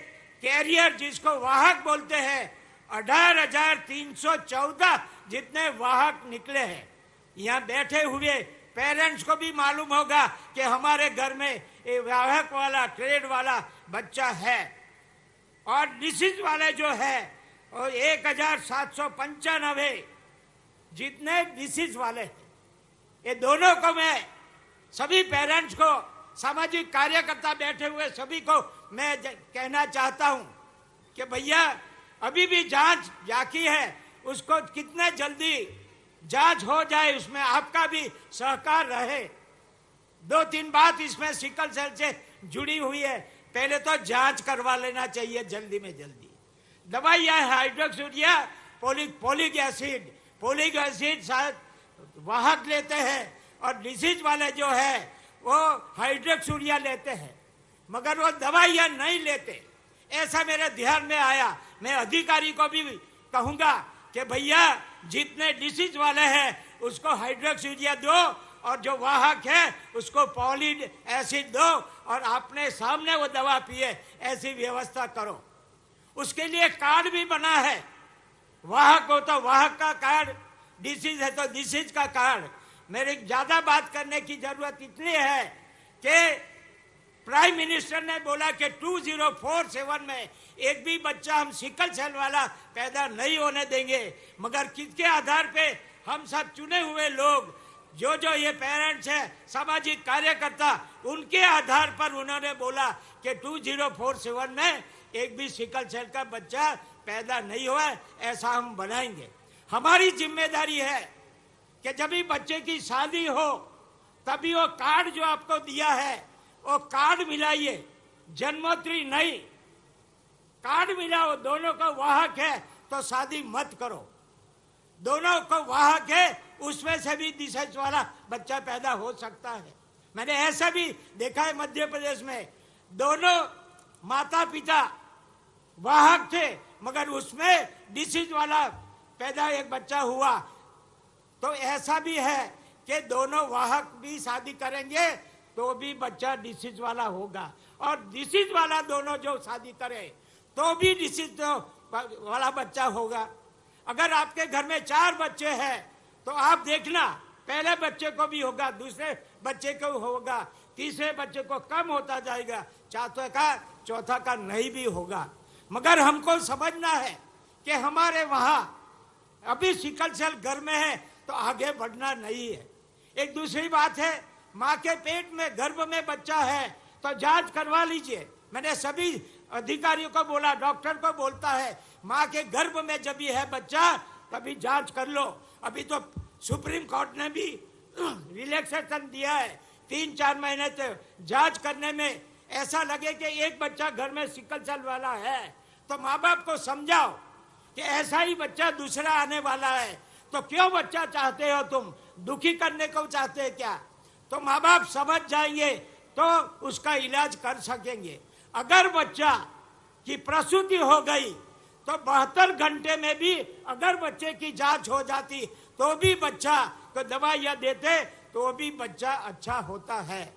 कैरियर जिसको वाहक बोलते हैं 18,314 जितने वाहक निकले हैं। यहाँ बैठे हुए पेरेंट्स को भी मालूम होगा कि हमारे घर में ये वाहक वाला ट्रेड वाला बच्चा है। और डिसीज वाले जो है और 1,795 जितने डिसीज वाले हैं, ये दोनों को मैं सभी पेरेंट्स को, सामाजिक कार्यकर्ता बैठे हुए सभी को मैं कहना चाहता हूं कि भैया अभी भी जांच बाकी है, उसको कितने जल्दी जांच हो जाए उसमें आपका भी सहकार रहे। 2-3 बात इसमें सिकल सेल से जुड़ी हुई है। पहले तो जांच करवा लेना चाहिए जल्दी में जल्दी। दवाई है हाइड्रोक्सीरिया, पोलिक एसिड शायद वाहक लेते हैं और डिसीज वाले जो है वो हाइड्रोक्सीरिया लेते हैं, मगर वो दवाइयां नहीं लेते। ऐसा मेरे ध्यान में आया। मैं अधिकारी को भी कहूंगा कि भैया जितने डिसीज वाले हैं उसको हाइड्रोक्सीरिया दो और जो वाहक है उसको पोलिक एसिड दो और अपने सामने वो दवा पिए, ऐसी व्यवस्था करो। उसके लिए कार्ड भी बना है। वाहक हो तो वाहक का कार्ड, डिसीज है तो डिसीज का कार्ड। मेरे ज्यादा बात करने की जरूरत इतनी है कि प्राइम मिनिस्टर ने बोला कि 2047 में एक भी बच्चा हम सिकल सेल वाला पैदा नहीं होने देंगे। मगर किसके आधार पे? हम सब चुने हुए लोग, जो ये पेरेंट्स हैं, सामाजिक कार्यकर्ता, उनके आधार पर उन्होंने बोला कि 2047 में एक भी सिकल सेल का बच्चा पैदा नहीं हुआ, ऐसा हम बनाएंगे। हमारी जिम्मेदारी है कि जब भी बच्चे की शादी हो तभी वो कार्ड जो आपको दिया है वो कार्ड मिलाइए, जन्मोत्तरी नहीं। कार्ड मिलाओ, दोनों को वाहक है तो शादी मत करो। दोनों को वाहक है, उसमें से भी डिसीज वाला बच्चा पैदा हो सकता है। मैंने ऐसा भी देखा है मध्य प्रदेश में, दोनों माता पिता वाहक थे मगर उसमें डिसीज वाला पैदा एक बच्चा हुआ। तो ऐसा भी है कि दोनों वाहक भी शादी करेंगे तो भी बच्चा डिसीज वाला होगा, और डिसीज वाला दोनों जो शादी करे तो भी डिसीज वाला बच्चा होगा। अगर आपके घर में 4 बच्चे हैं तो आप देखना, पहले बच्चे को भी होगा, दूसरे बच्चे को होगा, तीसरे बच्चे को कम होता जाएगा, चौथा का नहीं भी होगा। मगर हमको समझना है कि हमारे वहां अभी सिकल सेल घर में है तो आगे बढ़ना नहीं है। एक दूसरी बात है, माँ के पेट में गर्भ में बच्चा है तो जांच करवा लीजिए। मैंने सभी अधिकारियों को बोला, डॉक्टर को बोलता है, माँ के गर्भ में जब भी है बच्चा तभी जांच कर लो। अभी तो सुप्रीम कोर्ट ने भी रिलैक्सेशन दिया है, 3-4 महीने तक जांच करने में। ऐसा लगे कि एक बच्चा घर में सिकल सेल वाला है तो माँ बाप को समझाओ कि ऐसा ही बच्चा दूसरा आने वाला है, तो क्यों बच्चा चाहते हो तुम? दुखी करने को चाहते हैं क्या? तो माँ बाप समझ जाएंगे तो उसका इलाज कर सकेंगे। अगर बच्चा की प्रसूति हो गई तो 72 घंटे में भी अगर बच्चे की जांच हो जाती तो भी बच्चा को दवाइयां देते तो भी बच्चा अच्छा होता है।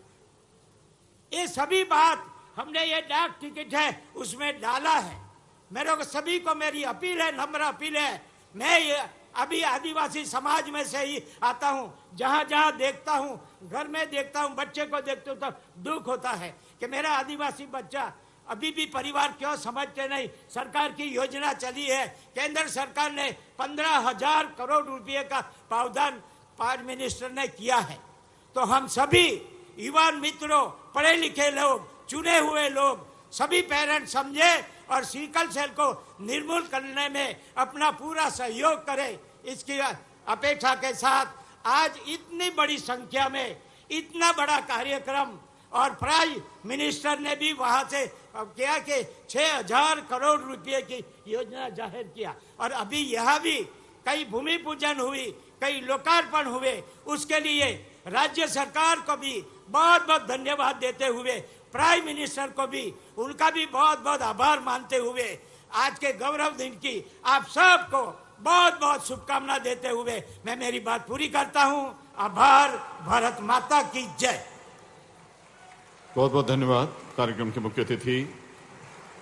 ये सभी बात हमने ये डाक टिकट है उसमें डाला है। मेरे को सभी को मेरी अपील है, नम्र अपील है। मैं ये अभी आदिवासी समाज में से ही आता हूँ, जहाँ जहाँ देखता हूँ, घर में देखता हूँ, बच्चे को देखता हूँ तो दुख होता है कि मेरा आदिवासी बच्चा अभी भी परिवार क्यों समझते नहीं। सरकार की योजना चली है, केंद्र सरकार ने 15,000 करोड़ रुपए का प्रावधान प्राइम मिनिस्टर ने किया है। तो हम सभी युवा मित्रों, पढ़े लिखे लोग, चुने हुए लोग, सभी पेरेंट्स समझे और सिकल सेल को निर्मूल करने में अपना पूरा सहयोग करें, इसकी अपेक्षा के साथ आज इतनी बड़ी संख्या में इतना बड़ा कार्यक्रम, और प्राइम मिनिस्टर ने भी वहां से किया कि 6,000 करोड़ रुपए की योजना जाहिर किया। और अभी यहाँ भी कई भूमि पूजन हुई, कई लोकार्पण हुए। उसके लिए राज्य सरकार को भी बहुत बहुत धन्यवाद देते हुए प्राइम मिनिस्टर को भी उनका भी बहुत बहुत आभार मानते हुए आज के गौरव दिन की आप सबको बहुत बहुत शुभकामना देते हुए मैं मेरी बात पूरी करता हूं। आभार। भारत माता की जय। बहुत बहुत धन्यवाद। कार्यक्रम के मुख्य अतिथि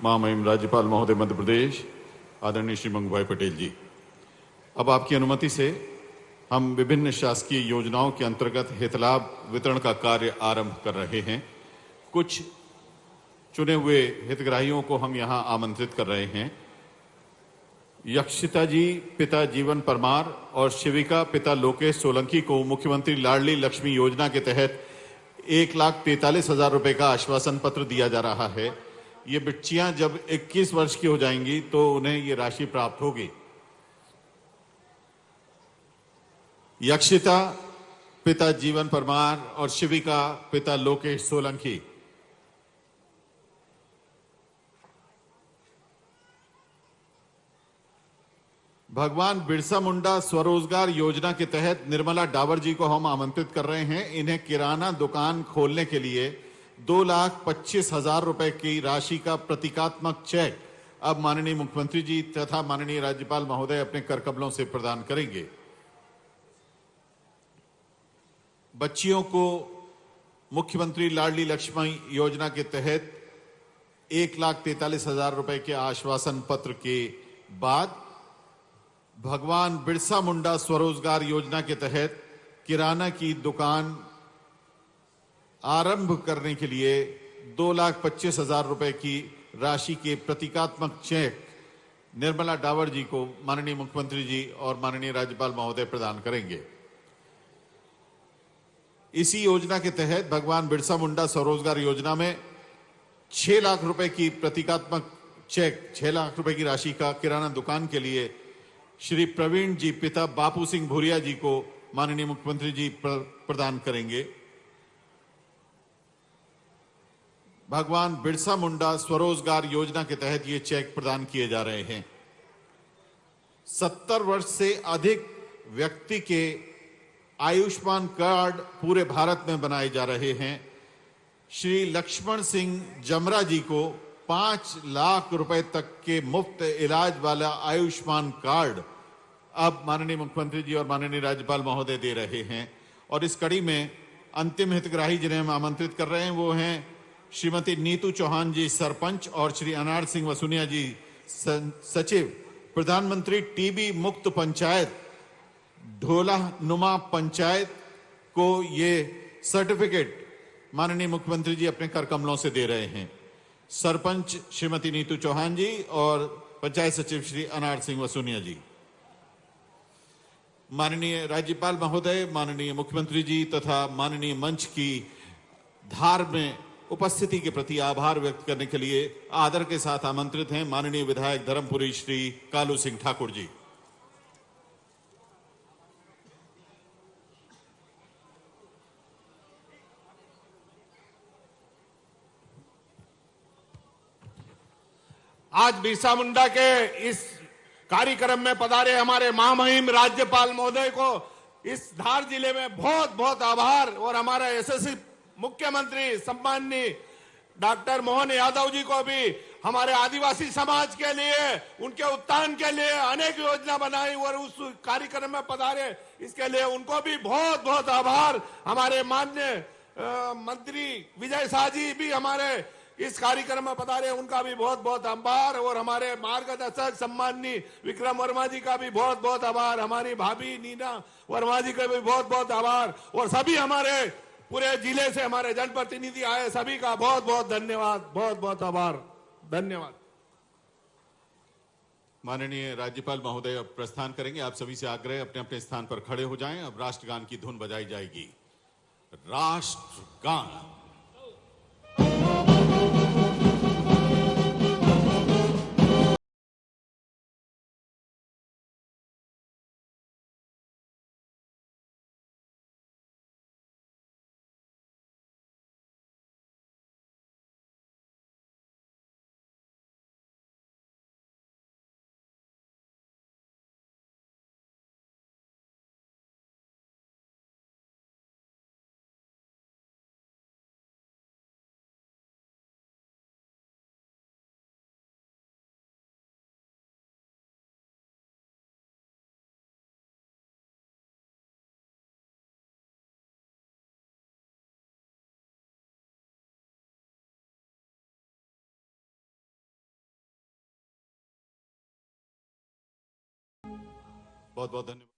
महामहिम राज्यपाल महोदय मध्य प्रदेश आदरणीय श्री मंगू भाई पटेल जी, अब आपकी अनुमति से हम विभिन्न शासकीय योजनाओं के अंतर्गत हितलाभ वितरण का कार्य आरंभ कर रहे हैं। कुछ चुने हुए हितग्राहियों को हम यहां आमंत्रित कर रहे हैं। यक्षिता जी पिता जीवन परमार और शिविका पिता लोकेश सोलंकी को मुख्यमंत्री लाडली लक्ष्मी योजना के तहत 1,43,000 रुपए का आश्वासन पत्र दिया जा रहा है। ये बच्चियां जब 21 वर्ष की हो जाएंगी तो उन्हें ये राशि प्राप्त होगी। यक्षिता पिता जीवन परमार और शिविका पिता लोकेश सोलंकी। भगवान बिरसा मुंडा स्वरोजगार योजना के तहत निर्मला डावर जी को हम आमंत्रित कर रहे हैं। इन्हें किराना दुकान खोलने के लिए 2,25,000 रुपए की राशि का प्रतीकात्मक चेक अब माननीय मुख्यमंत्री जी तथा माननीय राज्यपाल महोदय अपने करकमलों से प्रदान करेंगे। बच्चियों को मुख्यमंत्री लाडली लक्ष्मी योजना के तहत 1,43,000 रुपए के आश्वासन पत्र के बाद भगवान बिरसा मुंडा स्वरोजगार योजना के तहत किराना की दुकान आरंभ करने के लिए 2,25,000 रुपए की राशि के प्रतीकात्मक चेक निर्मला डावर जी को माननीय मुख्यमंत्री जी और माननीय राज्यपाल महोदय प्रदान करेंगे। इसी योजना के तहत भगवान बिरसा मुंडा स्वरोजगार योजना में 6 लाख रुपए की प्रतीकात्मक चेक 6 लाख रुपए की राशि का किराना दुकान के लिए श्री प्रवीण जी पिता बापू सिंह भूरिया जी को माननीय मुख्यमंत्री जी प्रदान करेंगे। भगवान बिरसा मुंडा स्वरोजगार योजना के तहत ये चेक प्रदान किए जा रहे हैं। 70 वर्ष से अधिक व्यक्ति के आयुष्मान कार्ड पूरे भारत में बनाए जा रहे हैं। श्री लक्ष्मण सिंह जमरा जी को 5 लाख रुपए तक के मुफ्त इलाज वाला आयुष्मान कार्ड अब माननीय मुख्यमंत्री जी और माननीय राज्यपाल महोदय दे रहे हैं। और इस कड़ी में अंतिम हितग्राही जिन्हें हम आमंत्रित कर रहे हैं वो हैं श्रीमती नीतू चौहान जी सरपंच और श्री अनार सिंह वसुनिया जी सचिव, प्रधानमंत्री टीबी मुक्त पंचायत ढोला नुमा पंचायत को ये सर्टिफिकेट माननीय मुख्यमंत्री जी अपने करकमलों से दे रहे हैं। सरपंच श्रीमती नीतू चौहान जी और पंचायत सचिव श्री अनार सिंह वसुनिया जी। माननीय राज्यपाल महोदय, माननीय मुख्यमंत्री जी तथा माननीय मंच की धार में उपस्थिति के प्रति आभार व्यक्त करने के लिए आदर के साथ आमंत्रित हैं माननीय विधायक धर्मपुरी श्री कालू सिंह ठाकुर जी। आज बिरसा मुंडा के इस कार्यक्रम में पधारे हमारे महामहिम राज्यपाल महोदय को इस धार जिले में बहुत बहुत आभार और हमारा यशस्वी मुख्यमंत्री सम्माननीय डॉक्टर मोहन यादव जी को भी हमारे आदिवासी समाज के लिए उनके उत्थान के लिए अनेक योजना बनाई और उस कार्यक्रम में पधारे, इसके लिए उनको भी बहुत बहुत आभार। हमारे माननीय मंत्री विजय शाह जी भी हमारे इस कार्यक्रम में पधारे, उनका भी बहुत बहुत आभार। और हमारे मार्गदर्शक सम्माननीय विक्रम वर्मा जी का भी बहुत बहुत आभार। हमारी भाभी नीना वर्मा जी का भी बहुत बहुत आभार। और सभी हमारे पूरे जिले से हमारे जनप्रतिनिधि आए, सभी का बहुत बहुत धन्यवाद, बहुत बहुत आभार, धन्यवाद। माननीय राज्यपाल महोदय अब प्रस्थान करेंगे। आप सभी से आग्रह अपने अपने स्थान पर खड़े हो जाएं। अब राष्ट्रगान की धुन बजाई जाएगी। राष्ट्रगान। बहुत बहुत धन्यवाद।